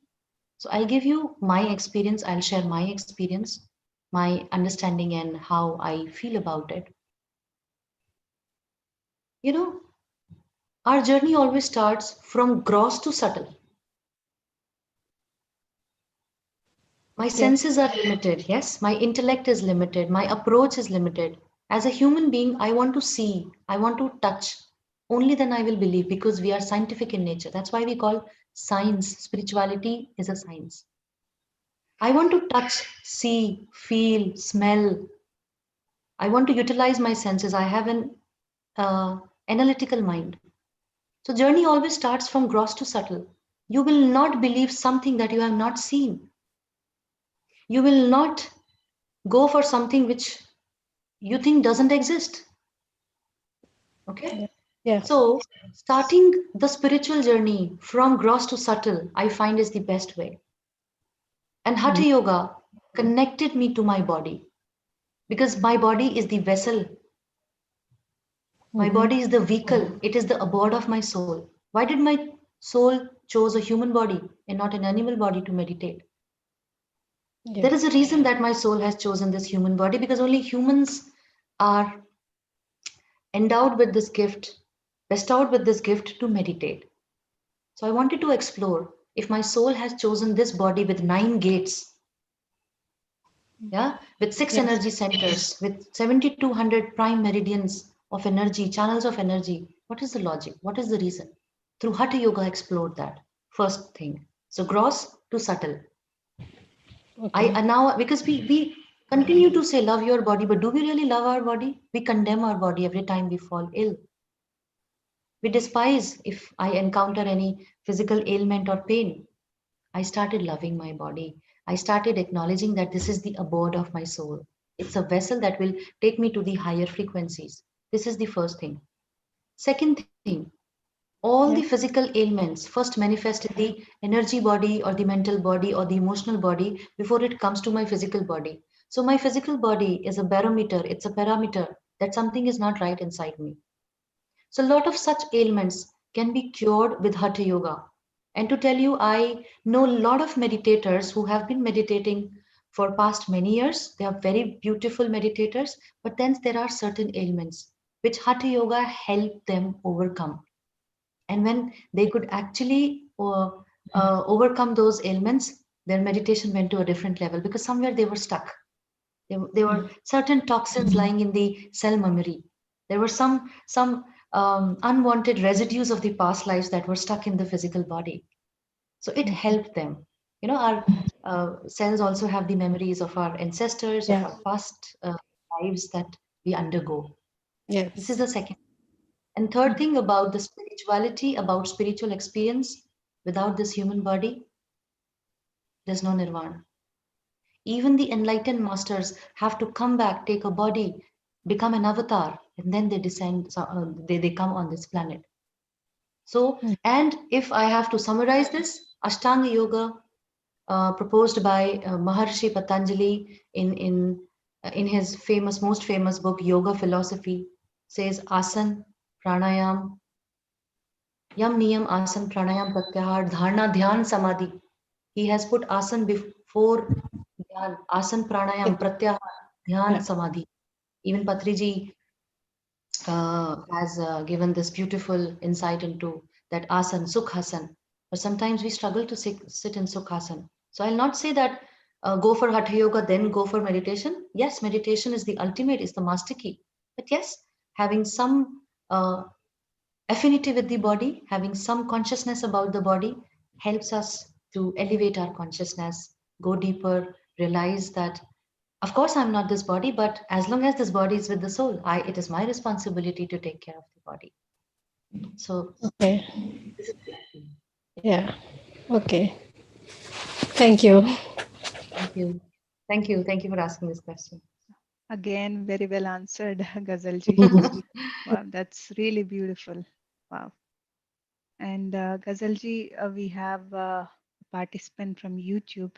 So I'll give you my experience. I'll share my experience, my understanding, and how I feel about it. You know, our journey always starts from gross to subtle. My Yes. senses are limited. Yes, my intellect is limited. My approach is limited. As a human being, I want to see, I want to touch. Only then I will believe, because we are scientific in nature. That's why we call science, spirituality is a science. I want to touch, see, feel, smell. I want to utilize my senses. I have an analytical mind. So journey always starts from gross to subtle. You will not believe something that you have not seen. You will not go for something which you think doesn't exist. Okay? Yeah. So starting the spiritual journey from gross to subtle, I find is the best way. And Hatha Yoga connected me to my body, because my body is the vessel. My body is the vehicle. It is the abode of my soul. Why did my soul chose a human body and not an animal body to meditate? Yeah. There is a reason that my soul has chosen this human body, because only humans are endowed with this gift, bestowed with this gift to meditate. So I wanted to explore, if my soul has chosen this body with 9 gates, yeah, with 6 energy centers, with 7,200 prime meridians of energy, channels of energy. What is the logic? What is the reason? Through Hatha Yoga, I explored that first thing. So gross to subtle. I Okay. now, because we continue to say love your body, but do we really love our body? We condemn our body every time we fall ill. We despise if I encounter any physical ailment or pain. I started loving my body. I started acknowledging that this is the abode of my soul. It's a vessel that will take me to the higher frequencies. This is the first thing. Second thing, all the Yeah. physical ailments first manifest in the energy body or the mental body or the emotional body before it comes to my physical body. So, my physical body is a barometer, it's a parameter that something is not right inside me. So a lot of such ailments can be cured with Hatha Yoga. And to tell you, I know a lot of meditators who have been meditating for past many years. They are very beautiful meditators, but then there are certain ailments which Hatha Yoga helped them overcome. And when they could actually overcome those ailments, their meditation went to a different level, because somewhere they were stuck. There were certain toxins lying in the cell memory. There were some unwanted residues of the past lives that were stuck in the physical body. So it helped them. You know, our cells also have the memories of our ancestors, of Yeah. our past lives that we undergo. This is Yes. the second. And third thing about the spirituality, about spiritual experience, without this human body, there's no nirvana. Even the enlightened masters have to come back, take a body, become an avatar, and then they descend, so, they come on this planet. So, and if I have to summarize this, Ashtanga Yoga, proposed by Maharshi Patanjali in his most famous book, Yoga Philosophy, says asan, pranayam, yam niyam, asan, pranayam, pratyahar, dharna, dhyan, samadhi. He has put asan before dhyan, asan, pranayam, pratyahar, dhyan, Yeah. samadhi. Even Patriji has given this beautiful insight into that asan, sukhasan. But sometimes we struggle to sit in sukhasan. So I'll not say that go for Hatha Yoga, then go for meditation. Yes, meditation is the ultimate, is the master key. But yes, having some affinity with the body, having some consciousness about the body helps us to elevate our consciousness, go deeper, realize that, of course, I'm not this body, but as long as this body is with the soul, it is my responsibility to take care of the body. So, Okay. this is Yeah. Okay. Thank you. thank you. Thank you. Thank you for asking this question. Again, very well answered, Gazalji. Wow, that's really beautiful. Wow. And Gazalji, we have a participant from YouTube.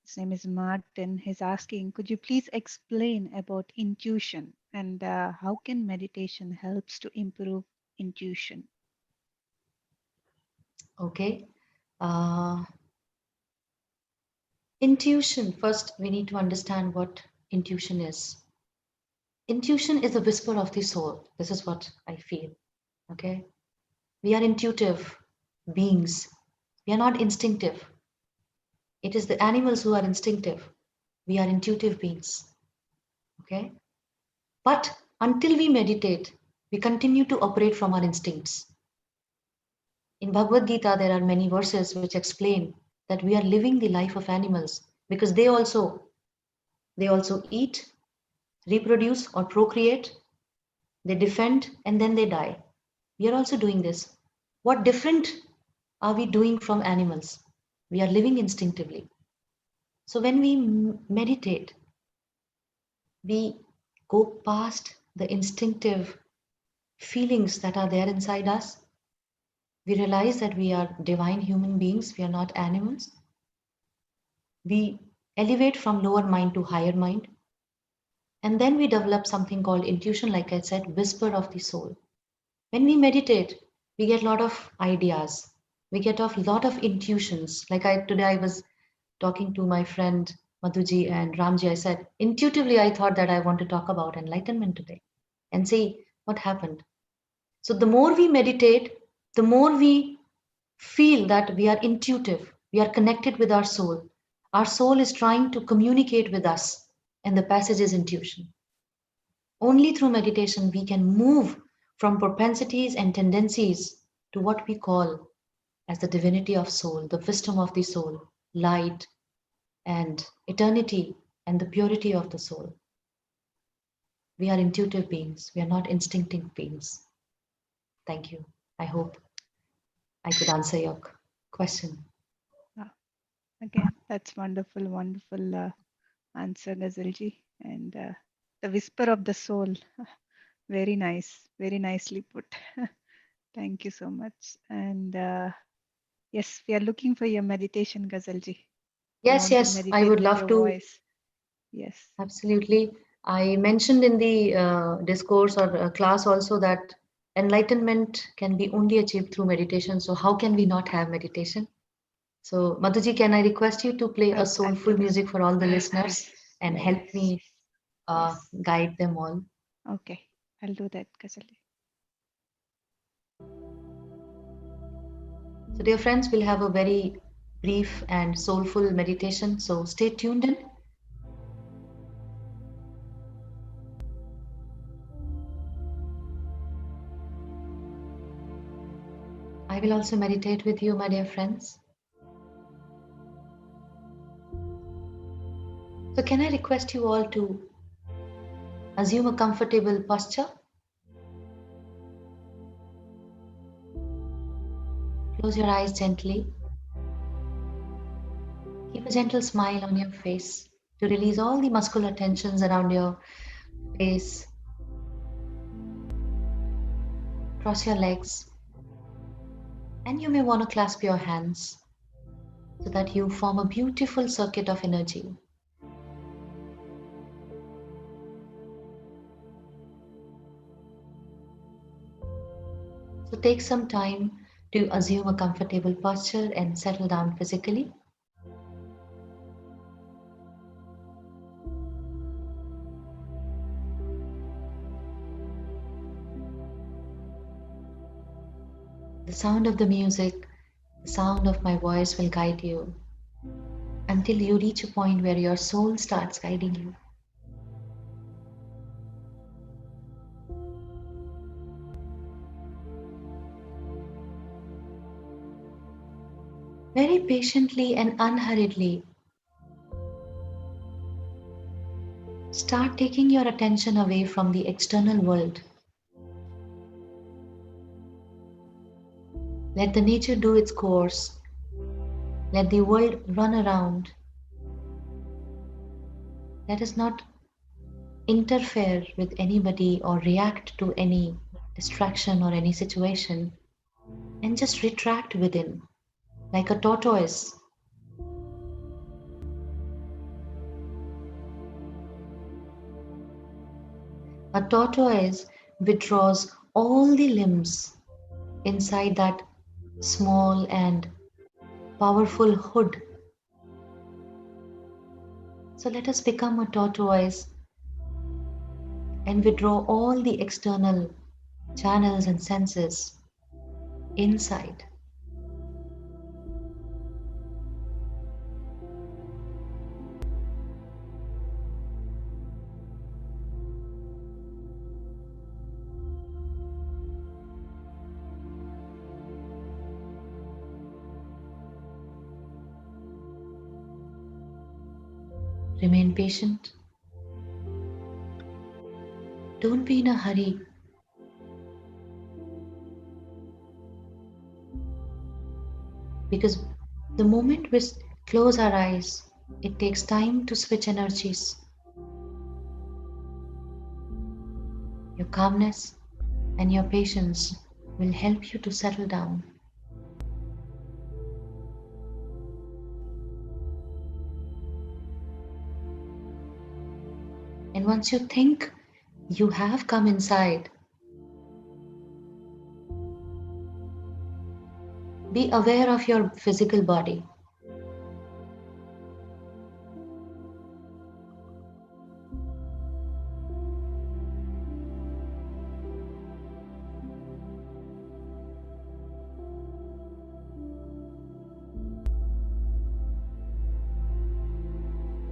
His name is Martin. He's asking, could you please explain about intuition and how can meditation helps to improve intuition? Okay. Uh, Intuition. First, we need to understand what intuition is. Intuition is a whisper of the soul. This is what I feel. Okay. We are intuitive beings. We are not instinctive. It is the animals who are instinctive. We are intuitive beings. Okay. But until we meditate, we continue to operate from our instincts. In Bhagavad Gita, there are many verses which explain that we are living the life of animals because they also eat, reproduce or procreate, they defend and then they die. We are also doing this. What different are we doing from animals? We are living instinctively. So when we meditate, we go past the instinctive feelings that are there inside us. We realize that we are divine human beings, we are not animals. We elevate from lower mind to higher mind. And then we develop something called intuition, like I said, whisper of the soul. When we meditate, we get a lot of ideas. We get a lot of intuitions. Today I was talking to my friend Madhuji and Ramji. I said, intuitively, I thought that I want to talk about enlightenment today and see what happened. So the more we meditate, the more we feel that we are intuitive. We are connected with our soul. Our soul is trying to communicate with us, and the passage is intuition. Only through meditation we can move from propensities and tendencies to what we call as the divinity of soul, the wisdom of the soul, light and eternity and the purity of the soul. We are intuitive beings. We are not instinctive beings. Thank you. I hope I could answer your question. Again, that's wonderful, wonderful answer, Gazalji. And the whisper of the soul, very nice, very nicely put. Thank you so much. And yes, we are looking for your meditation, Gazalji. We Yes, want to yes, I meditate would with love your to. voice. Yes. Absolutely. I mentioned in the discourse or class also that enlightenment can be only achieved through meditation. So, how can we not have meditation? So, Madhuji, can I request you to play a I'll do soulful that. music for all the listeners Yes. and help Yes. me Yes. guide them all? Okay. I'll do that, Gazalji. So, dear friends, we'll have a very brief and soulful meditation. So, stay tuned in. I will also meditate with you, my dear friends. So, can I request you all to assume a comfortable posture? Close your eyes gently. Keep a gentle smile on your face to release all the muscular tensions around your face. Cross your legs, and you may want to clasp your hands so that you form a beautiful circuit of energy. So take some time to assume a comfortable posture and settle down physically. The sound of the music, the sound of my voice will guide you until you reach a point where your soul starts guiding you. patiently and unhurriedly start taking your attention away from the external world. Let the nature do its course. Let the world run around. Let us not interfere with anybody or react to any distraction or any situation, and just retract within like a tortoise. A tortoise withdraws all the limbs inside that small and powerful hood. So let us become a tortoise and withdraw all the external channels and senses inside. Remain patient. Don't be in a hurry. Because the moment we close our eyes, it takes time to switch energies. Your calmness and your patience will help you to settle down. And once you think you have come inside, be aware of your physical body.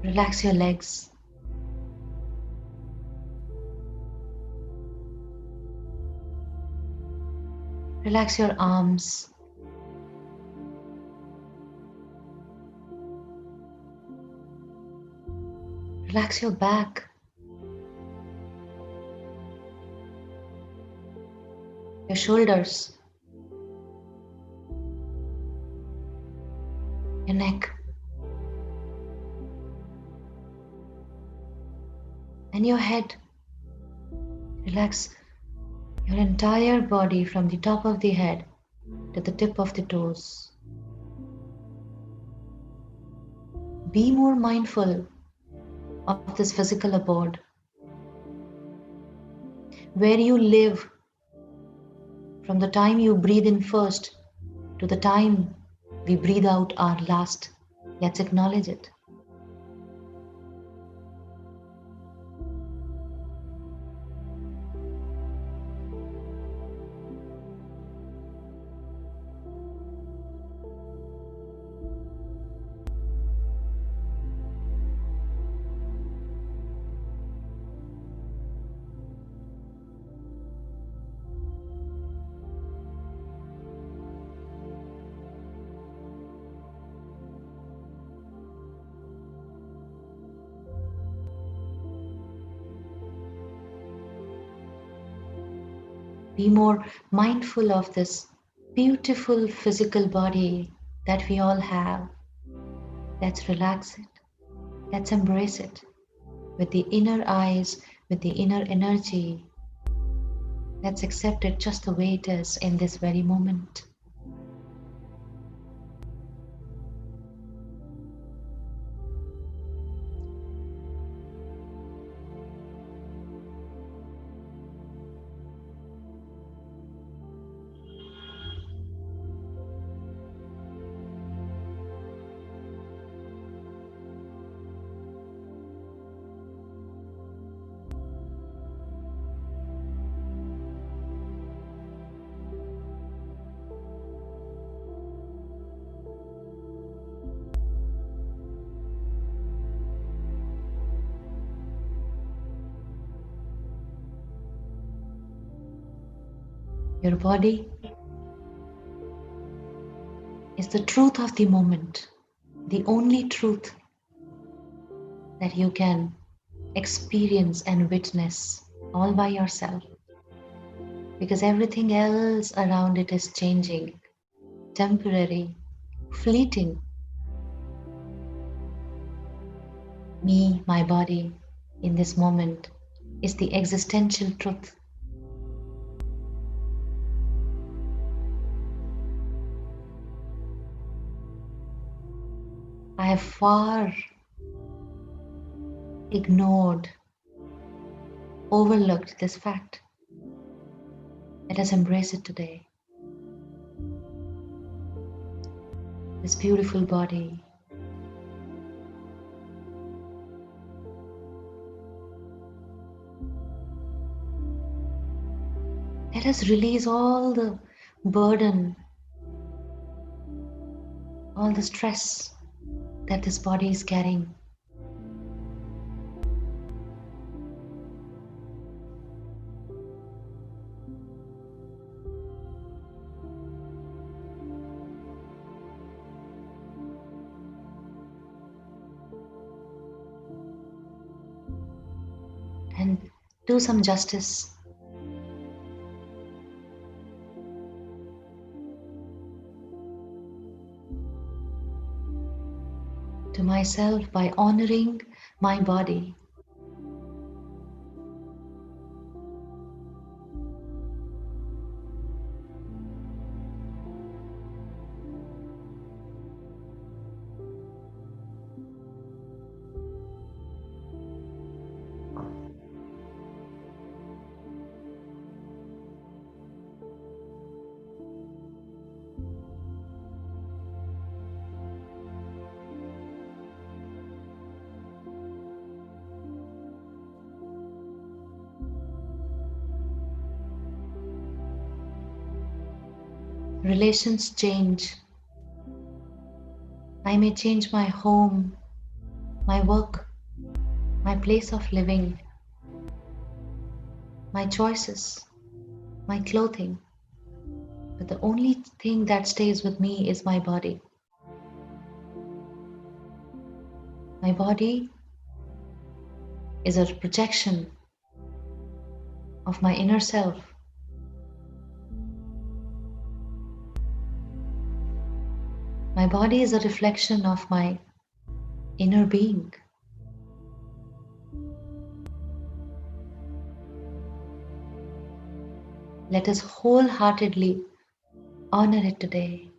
Relax your legs. Relax your arms. Relax your back. Your shoulders. Your neck. And your head. Relax your entire body from the top of the head to the tip of the toes. Be more mindful of this physical abode, where you live from the time you breathe in first to the time we breathe out our last. Let's acknowledge it. Be more mindful of this beautiful physical body that we all have. Let's relax it. Let's embrace it with the inner eyes, with the inner energy. Let's accept it just the way it is in this very moment. Your body is is the truth of the moment, the only truth that you can experience and witness all by yourself. Because everything else around it is changing, temporary, fleeting. Me, my body, in this moment is the existential truth. I have far ignored, overlooked this fact. Let us embrace it today. This beautiful body. Let us release all the burden, all the stress that this body is carrying. And do some justice to myself by honoring my body. Relations change. I may change my home, my work, my place of living, my choices, my clothing. But the only thing that stays with me is my body. My body is a projection of my inner self. My body is a reflection of my inner being. Let us wholeheartedly honor it today.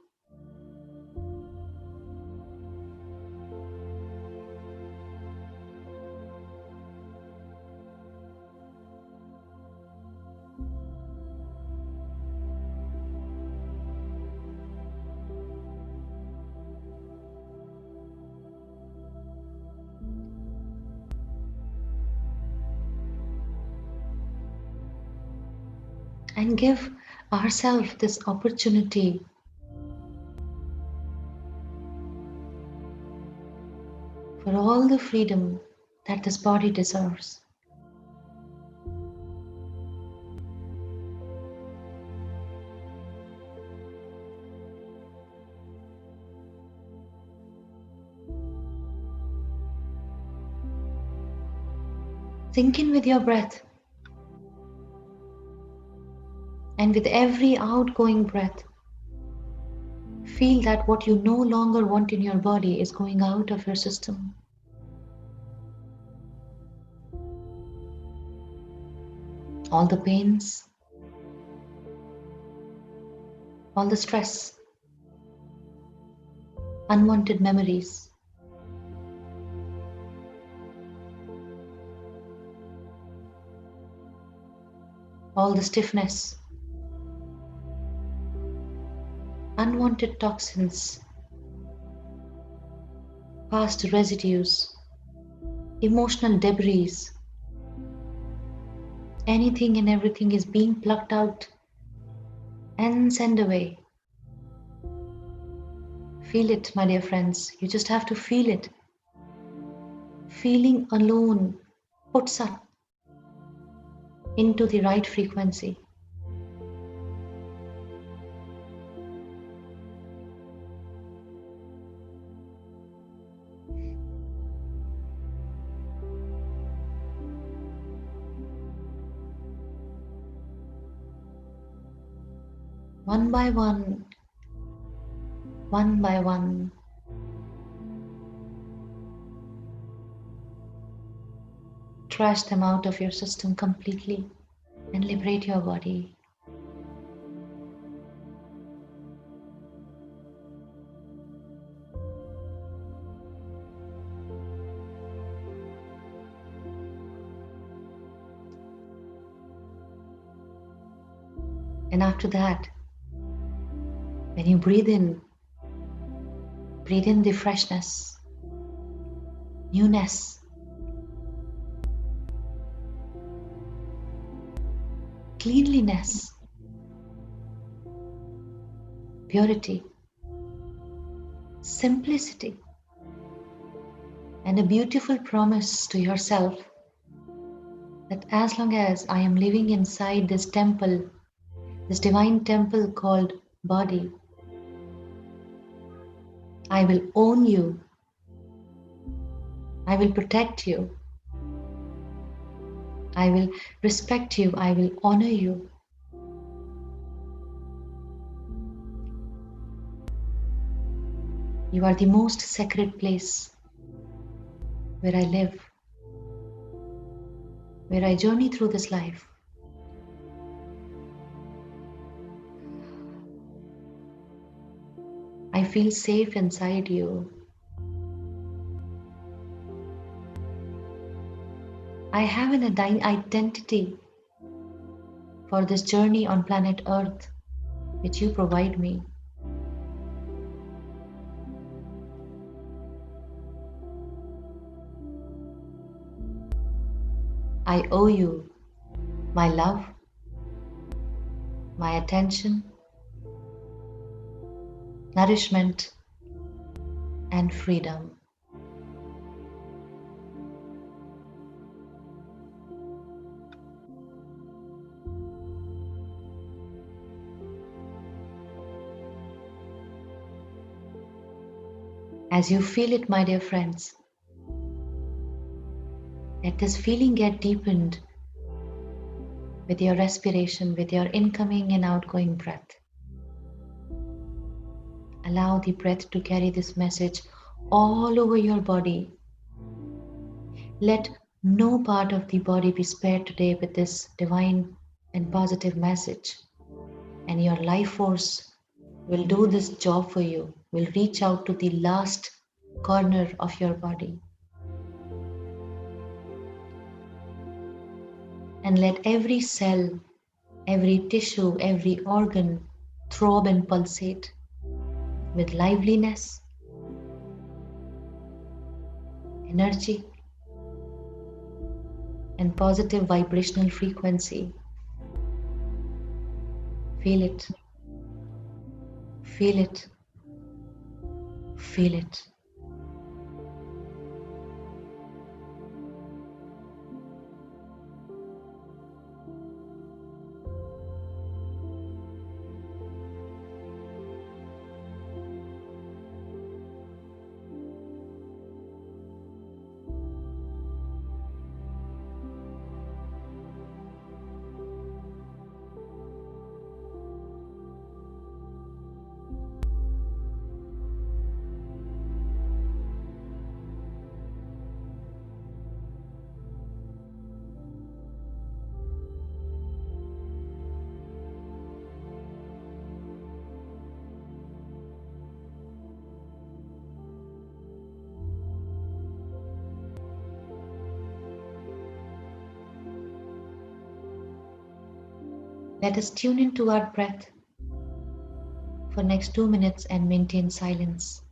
And give ourselves this opportunity for all the freedom that this body deserves. Sink in with your breath. And with every outgoing breath, feel that what you no longer want in your body is going out of your system. All the pains, all the stress, unwanted memories. All the stiffness, unwanted toxins, past residues, emotional debris. Anything and everything is being plucked out and sent away. Feel it, my dear friends. You just have to feel it. Feeling alone puts us into the right frequency. one by one, one by one. Trash them out of your system completely and liberate your body. And after that, when you breathe in the freshness, newness, cleanliness, purity, simplicity, and a beautiful promise to yourself that as long as I am living inside this temple, this divine temple called body, I will own you, I will protect you, I will respect you, I will honor you. You are the most sacred place where I live, where I journey through this life. I feel safe inside you. I have an identity for this journey on planet Earth, which you provide me. I owe you my love, my attention, nourishment, and freedom. As you feel it, my dear friends, let this feeling get deepened with your respiration, with your incoming and outgoing breath. Allow the breath to carry this message all over your body. Let no part of the body be spared today with this divine and positive message. And your life force will do this job for you, will reach out to the last corner of your body. And let every cell, every tissue, every organ throb and pulsate with liveliness, energy, and positive vibrational frequency. Feel it, feel it, feel it. Let us tune into our breath for next 2 minutes and maintain silence.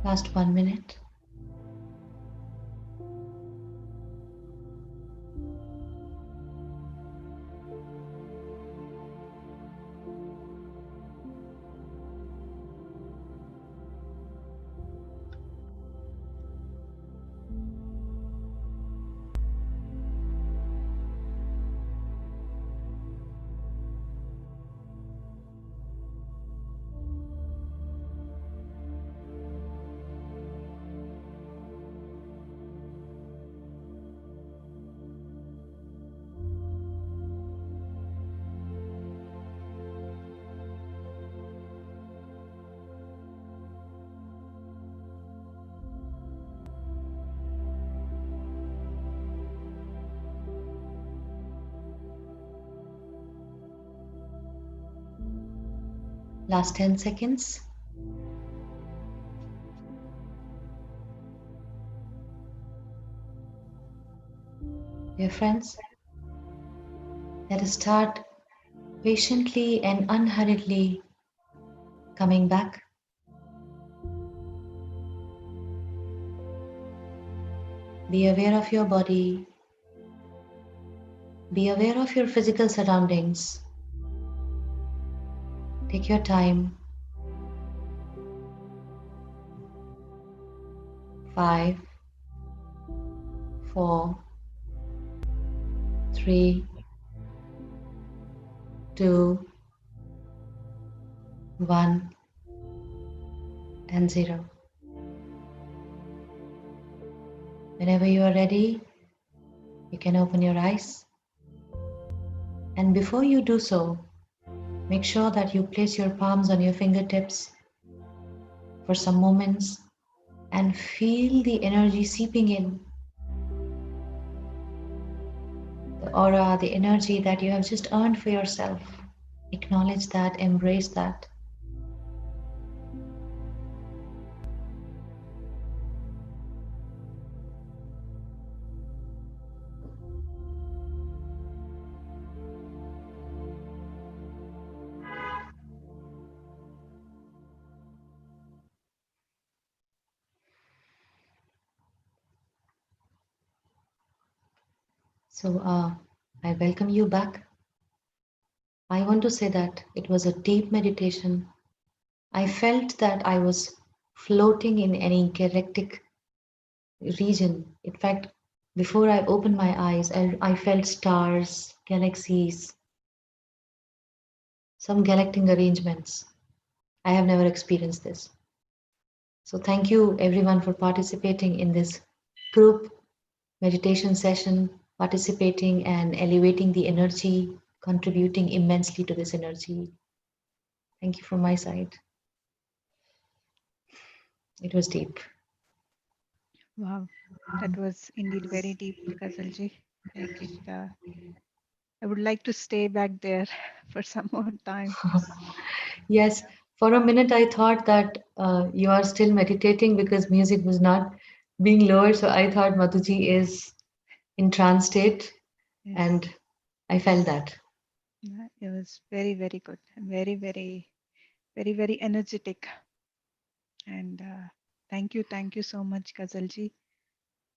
Last 1 minute. Last 10 seconds. Dear friends, let us start patiently and unhurriedly coming back. Be aware of your body. Be aware of your physical surroundings. Take your time. 5, 4, 3, 2, 1, and 0. Whenever you are ready, you can open your eyes. And before you do so, make sure that you place your palms on your fingertips for some moments and feel the energy seeping in. The aura, the energy that you have just earned for yourself. Acknowledge that, embrace that. So I welcome you back. I want to say that it was a deep meditation. I felt that I was floating in any galactic region. In fact, before I opened my eyes, I felt stars, galaxies, some galactic arrangements. I have never experienced this. So thank you everyone for participating in this group meditation session, participating and elevating the energy, contributing immensely to this energy. Thank you from my side. It was deep. Wow, that was indeed very deep, Gazalji. Like it, I would like to stay back there for some more time. Yes, for a minute I thought that you are still meditating because music was not being lowered. So I thought Madhuji is in trance state, Yes, and I felt that. yeah, it was very, very good. Very, very energetic. And thank you so much, Gazalji.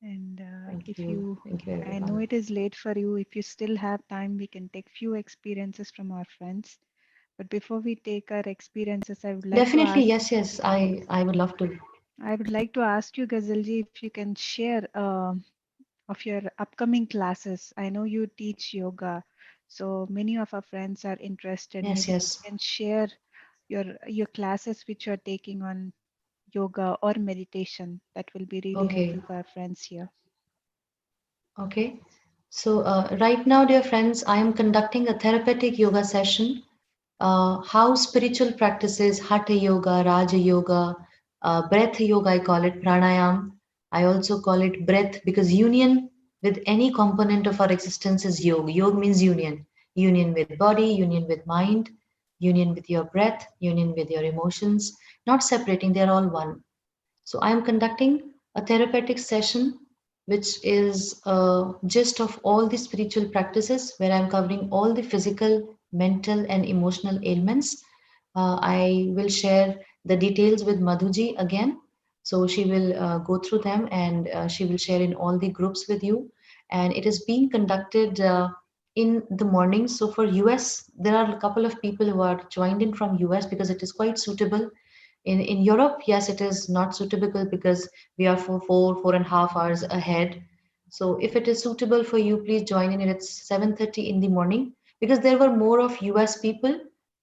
And if you, Thank you, I know everyone. it is late for you. If you still have time, we can take few experiences from our friends. But before we take our experiences, Definitely, yes, yes. I would love to. I would like to ask you, Gazalji, if you can share of your upcoming classes. I know you teach yoga, so many of our friends are interested. Yes, Maybe yes. you can share your classes which you're taking on yoga or meditation. That will be really Okay. helpful for our friends here. Okay. So right now, dear friends, I am conducting a therapeutic yoga session. How spiritual practices, Hatha yoga, Raja yoga, breath yoga, I call it pranayam. I also call it breath because union with any component of our existence is yoga. Yoga means union. Union with body, union with mind, union with your breath, union with your emotions, not separating, they're all one. So I am conducting a therapeutic session, which is a gist of all the spiritual practices, where I'm covering all the physical, mental, and emotional ailments. I will share the details with Madhuji again. So she will go through them, and she will share in all the groups with you. And it is being conducted in the morning. So for US, there are a couple of people who are joined in from US because it is quite suitable. In Europe, yes, it is not suitable because we are for 4.5 hours ahead. So if it is suitable for you, please join in. It's 7:30 in the morning because there were more of US people.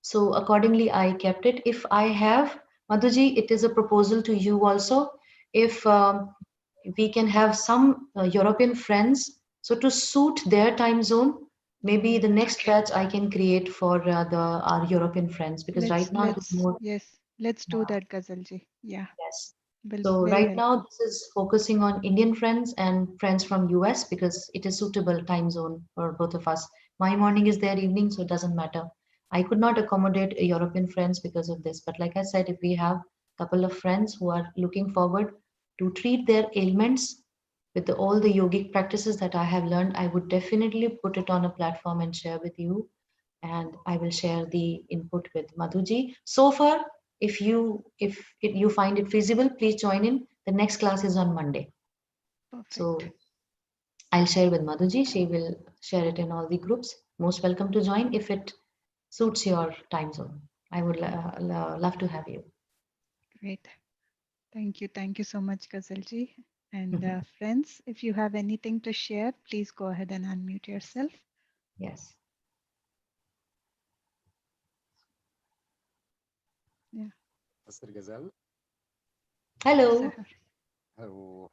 So accordingly, I kept it. If I have, Madhuji, it is a proposal to you also. If we can have some European friends, so to suit their time zone, maybe Okay. the next batch I can create for the our European friends because right now it is more. Let's do that, Gazalji. Yeah, Yes. will So very right now helpful. this is focusing on Indian friends and friends from US because it is suitable time zone for both of us. My morning is their evening, so it doesn't matter. I could not accommodate European friends because of this, but like I said, if we have a couple of friends who are looking forward to treat their ailments with all the yogic practices that I have learned, I would definitely put it on a platform and share with you, and I will share the input with Madhuji. So far, if you find it feasible, please join in. The next class is on Monday. So Perfect. I'll share with Madhuji. She will share it in all the groups. Most welcome to join if it suits your time zone. I would love to have you. Great. Thank you. Thank you so much, Gazalji. And friends, if you have anything to share, please go ahead and unmute yourself. Yes. Yeah. Mr. Gazal, Hello. Sahar. oh,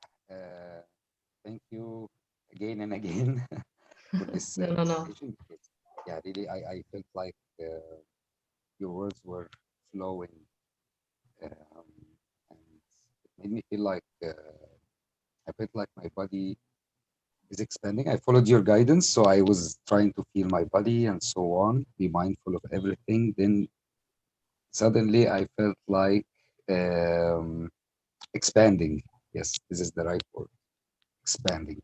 thank you again and again for this No, no, no. conversation. Because, yeah, really, I felt like your words were flowing, um, and it made me feel like I felt like my body is expanding. I followed your guidance, so I was trying to feel my body and so on, be mindful of everything. Then suddenly I felt like um, expanding. Yes, this is the right word. Expanding.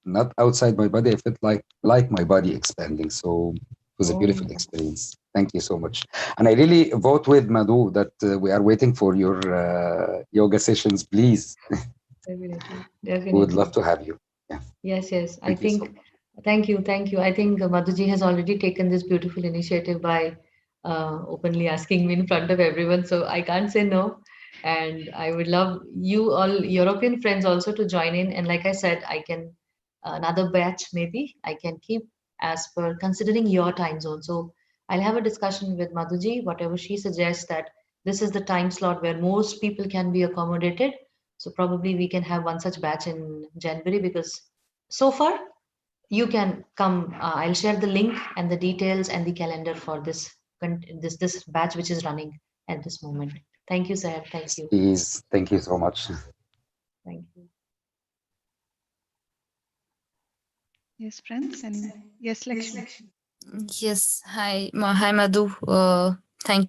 Not outside my body. I felt like my body expanding. So it was a beautiful Oh, experience. Thank you so much. And I really vote with Madhu that we are waiting for your yoga sessions. Please, definitely. we would love Definitely. to have you. Yeah. Yes, yes. I Thank you so think, much. thank you, thank you. I think Madhuji has already taken this beautiful initiative by openly asking me in front of everyone. So I can't say no. And I would love you all European friends also to join in. And like I said, I can, another batch maybe I can keep as per considering your time zone. So I'll have a discussion with Madhuji, whatever she suggests that this is the time slot where most people can be accommodated. So probably we can have one such batch in January because so far you can come. I'll share the link and the details and the calendar for this batch which is running at this moment. Perfect. Thank you, sir. Thank Yes, you. please. Thank you so much. Thank you. Yes, friends. Anyone? Yes, Lakshmi. Yes, hi Madhu.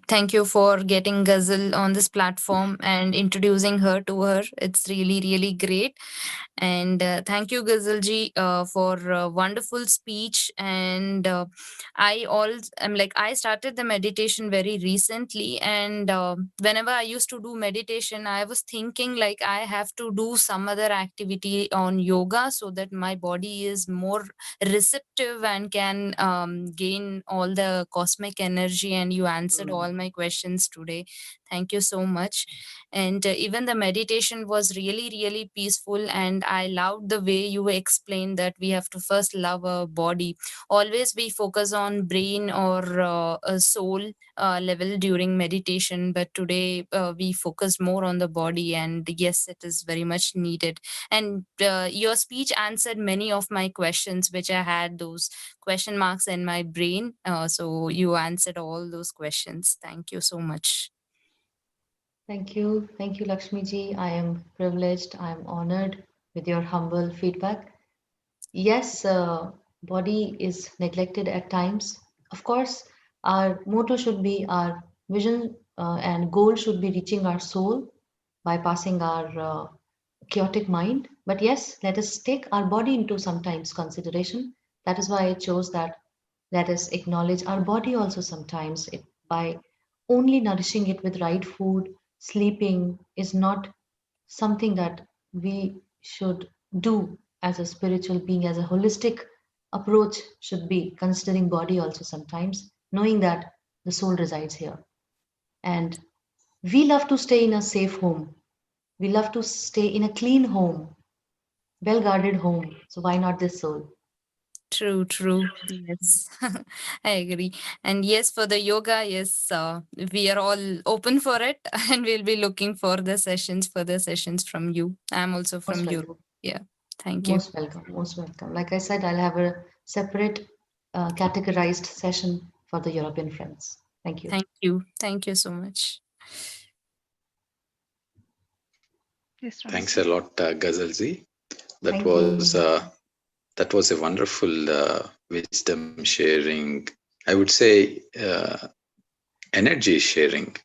Thank you for getting Ghazal on this platform and introducing her to her. It's really really great. And thank you, Ghazalji, for a wonderful speech. And I started the meditation very recently, and whenever I used to do meditation, I was thinking like I have to do some other activity on yoga so that my body is more receptive and can gain all the cosmic energy. And you answered all my questions today. Thank you so much. And even the meditation was really really peaceful, and I loved the way you explained that we have to first love our body. Always we focus on brain or a soul level during meditation, but today we focus more on the body, and yes, it is very much needed. And your speech answered many of my questions, which I had those question marks in my brain. So you answered all those questions. Thank you so much. Thank you, Lakshmi ji. I am privileged. I am honored with your humble feedback. Yes, body is neglected at times. Of course, our motto should be our vision and goal should be reaching our soul, bypassing our chaotic mind. But yes, let us take our body into sometimes consideration. That is why I chose that. Let us acknowledge our body also sometimes. By only nourishing it with right food, sleeping is not something that we should do as a spiritual being, as a holistic approach should be, considering body also sometimes, knowing that the soul resides here. And we love to stay in a safe home. We love to stay in a clean home, well guarded home. So why not this soul? True, true. Yes, I agree. And yes, for the yoga, yes, we are all open for it, and we'll be looking for the sessions, further sessions from you. I'm also from Most Europe. welcome. Yeah, thank you. Most welcome. Most welcome. Like I said, I'll have a separate categorized session for the European friends. Thank you. Thank you. Thank you so much. Yes, Thanks Ramji. a lot, Ghazalji. That Thank was you. that was a wonderful wisdom sharing. I would say energy sharing.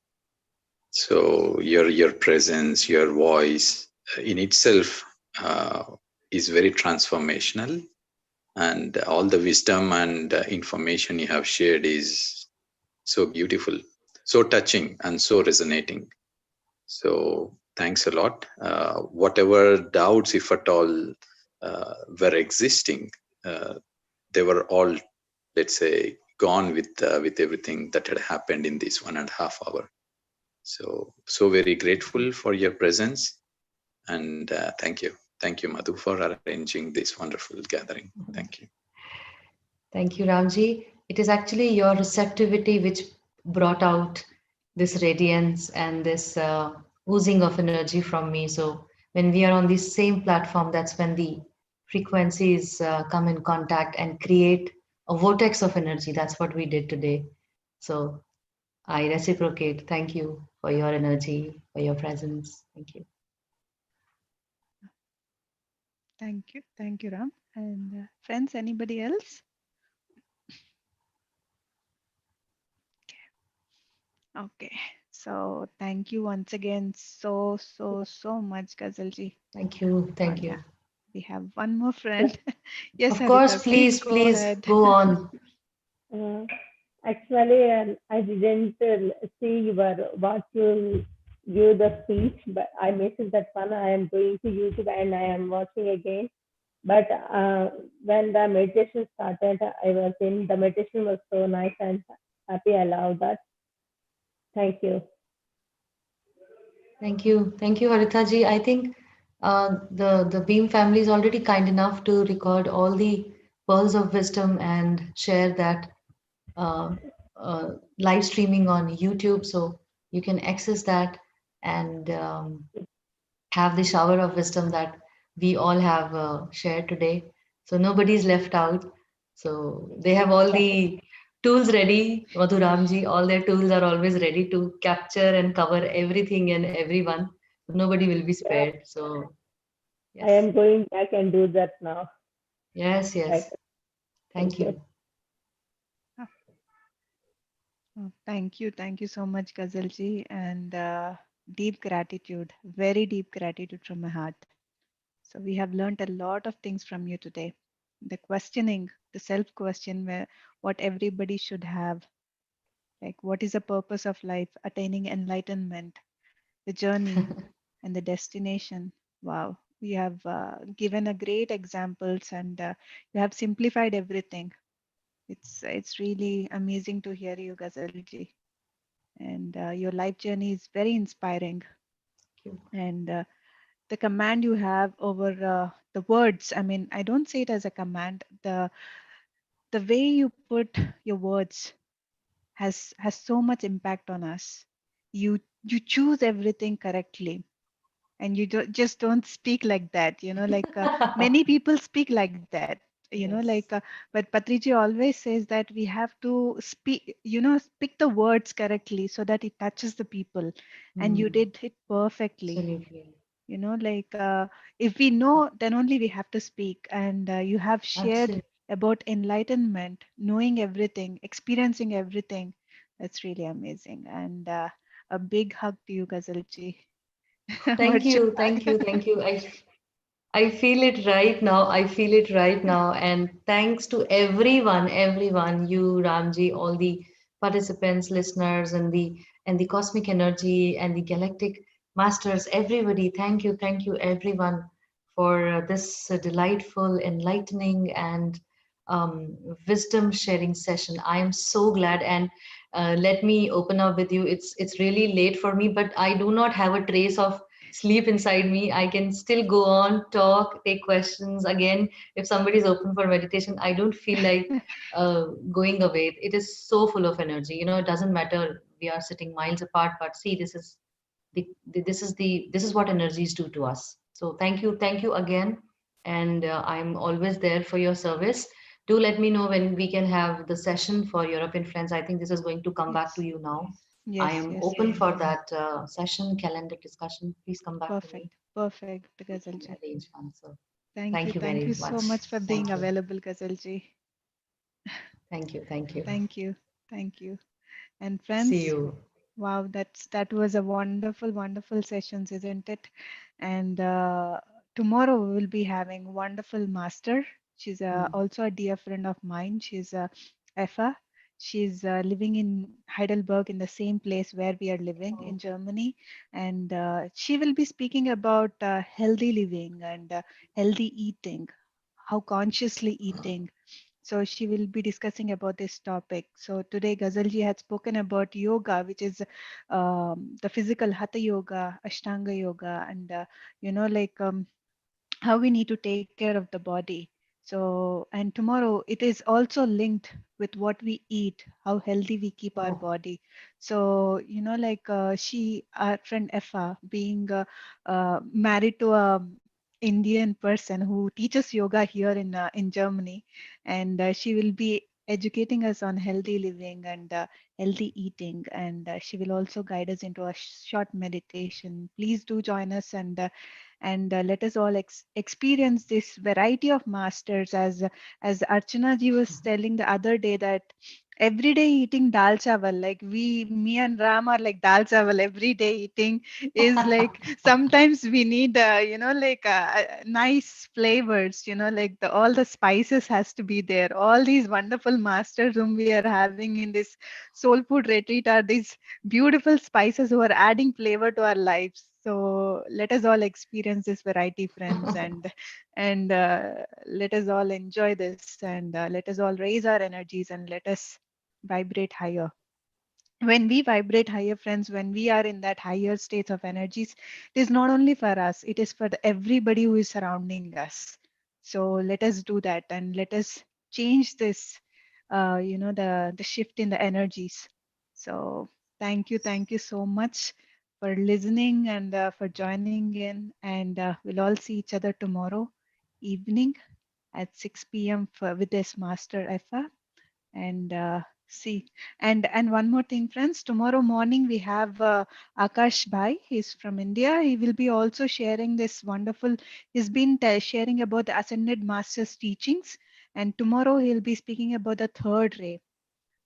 So your presence, your voice in itself is very transformational, and all the wisdom and information you have shared is so beautiful, so touching, and so resonating. So thanks a lot. Whatever doubts, if at all, were existing, uh, they were all, let's say, gone with everything that had happened in this 1.5 hour. So very grateful for your presence, and thank you, Madhu, for arranging this wonderful gathering. Thank you. Thank you, Ramji. It is actually your receptivity which brought out this radiance and this oozing of energy from me. So when we are on the same platform, that's when the frequencies come in contact and create a vortex of energy. That's what we did today. So I reciprocate. Thank you for your energy, for your presence. Thank you. Thank you, Ram. And friends, anybody else? Okay. So thank you once again so much, Ghazalji. Thank you. Oh Thank you. yeah, we have one more friend. Yes, Of course, Harita, please please, go please ahead. go on. Uh, Actually, I didn't see what you give the speech, but I missed that one. I am going to YouTube and I am watching again. But when the meditation started, I was in the meditation was so nice and happy. I love that. Thank you. Thank you. Thank you, Haritha ji. I think the Beam family is already kind enough to record all the pearls of wisdom and share that uh, live streaming on YouTube. So you can access that and have the shower of wisdom that we all have shared today. So nobody's left out. So they have all the tools ready. Madhuramji, all their tools are always ready to capture and cover everything and everyone. Nobody will be Yeah, spared. So I yes, am going back and do that now. yes, Right. yes. Thank Thank you. you. Oh, thank you so much, Ghazalji, and deep gratitude, very deep gratitude from my heart. So we have learned a lot of things from you today. The questioning, the self-question, where what everybody should have, like what is the purpose of life, attaining enlightenment, the journey, and the destination. Wow, we have given a great examples, and you have simplified everything. It's really amazing to hear you, Ghazalji, and your life journey is very inspiring. Thank you. And the command you have over the words, I mean, I don't say it as a command. The way you put your words has so much impact on us. You choose everything correctly, and you just don't speak like that, like many people speak like that, like Yes. but Patriji always says that we have to speak, speak the words correctly so that it touches the people, and you Hmm. did it perfectly. Absolutely. Like if we know, then only we have to speak, and you have shared Absolutely. about enlightenment, knowing everything, experiencing everything. That's really amazing, and a big hug to you, Ghazalji. Thank Virtual you. hug. Thank you. Thank you. I feel it right now. I feel it right now. And thanks to everyone, you, Ramji, all the participants, listeners, and the cosmic energy and the galactic Masters, everybody, thank you everyone for this delightful, enlightening, and wisdom sharing session. I am so glad, and let me open up with you. It's really late for me, but I do not have a trace of sleep inside me. I can still go on, talk, take questions. Again, if somebody is open for meditation, I don't feel like going away. It is so full of energy. You know, it doesn't matter. We are sitting miles apart, but see, this is what energies do to us. So thank you again, and I'm always there for your service. Do let me know when we can have the session for European friends. I think this is going to come back to Yes, you now. I yes, am yes, open Swapna. for that session calendar discussion. Please come back to me. Perfect, perfect, We can Gazalji. arrange one. So Thank thank you. you Thank very you so much. much for being Thank you. available, Gazalji. Thank you. Thank you. Thank you. And See friends, you. wow, that was a wonderful, wonderful sessions, isn't it? And tomorrow we will be having wonderful master. She's Mm. also a dear friend of mine. She's Effa. She's living in Heidelberg in the same place where we are living in Germany. And she will be speaking about healthy living and healthy eating, how consciously eating. So she will be discussing about this topic. So today Ghazalji had spoken about yoga, which is the physical hatha yoga, ashtanga yoga, and like how we need to take care of the body. So, and tomorrow it is also linked with what we eat, how healthy we keep our Oh, body. So, our friend Effa, being married to a Indian person who teaches yoga here in Germany, and she will be educating us on healthy living and healthy eating, and she will also guide us into a short meditation. Please do join us, and let us all experience this variety of masters, as Archana ji was telling the other day, that every day eating dal chawal, like me and Ram are like dal chawal every day eating, is like sometimes we need nice flavors, like all the spices has to be there. All these wonderful masters whom we are having in this soul food retreat are these beautiful spices who are adding flavor to our lives. So let us all experience this variety, friends, and let us all enjoy this, and let us all raise our energies, and let us vibrate higher. When we vibrate higher, friends, when we are in that higher states of energies, it is not only for us, it is for everybody who is surrounding us. So let us do that, and let us change this, the shift in the energies. So thank you so much for listening, and for joining in, and we'll all see each other tomorrow evening at 6 p.m. With this master Effa, and see. And one more thing, friends, tomorrow morning we have Akash Bhai. He's from India. He will be also sharing this wonderful, he's been sharing about the ascended masters teachings, and tomorrow he'll be speaking about the third ray.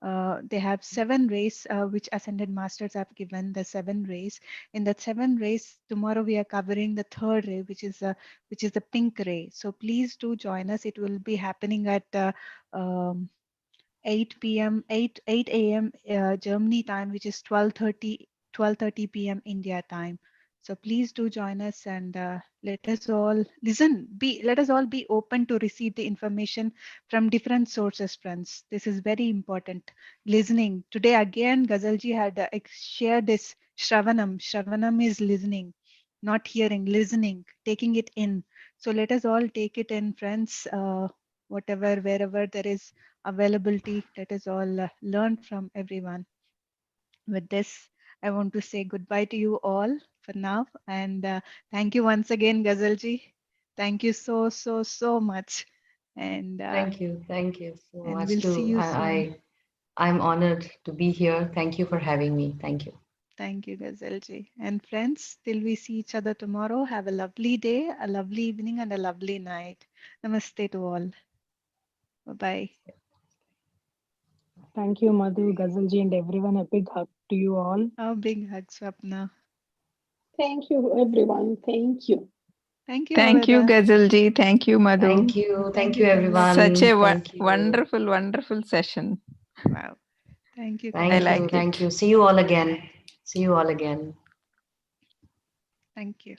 They have 7 rays which ascended masters have given, the 7 rays. In that 7 rays, tomorrow we are covering the third ray, which is the pink ray. So please do join us. It will be happening at um, 8 p.m. 8 a.m. Germany time, which is 12:30 p.m. India time. So please do join us, and let us all listen. Let us all be open to receive the information from different sources, friends. This is very important. Listening today again, Ghazalji had shared this Shravanam. Shravanam is listening, not hearing, listening, taking it in. So let us all take it in, friends. Whatever, wherever there is availability, let us all learn from everyone. With this, I want to say goodbye to you all for now, and thank you once again, Ghazalji. Thank you so much, and thank you so much we'll see too. you soon. I'm honored to be here. Thank you for having me. Thank you. Thank you, Ghazalji. And friends, till we see each other tomorrow, have a lovely day, a lovely evening, and a lovely night. Namaste to all. Bye bye. Thank you, Madhu, Ghazalji, and everyone. A big hug to you all. A big hug, Swapna. Thank you, everyone. Thank you. Thank you, Thank you, Avada. Ghazalji. Thank you, Madhu. Thank Thank you, you, friends. Such everyone. a Thank you. wonderful, wonderful session. Wow. Thank you, I Thank guys. you. like Thank it. you. See you all again. See you all again. Thank you.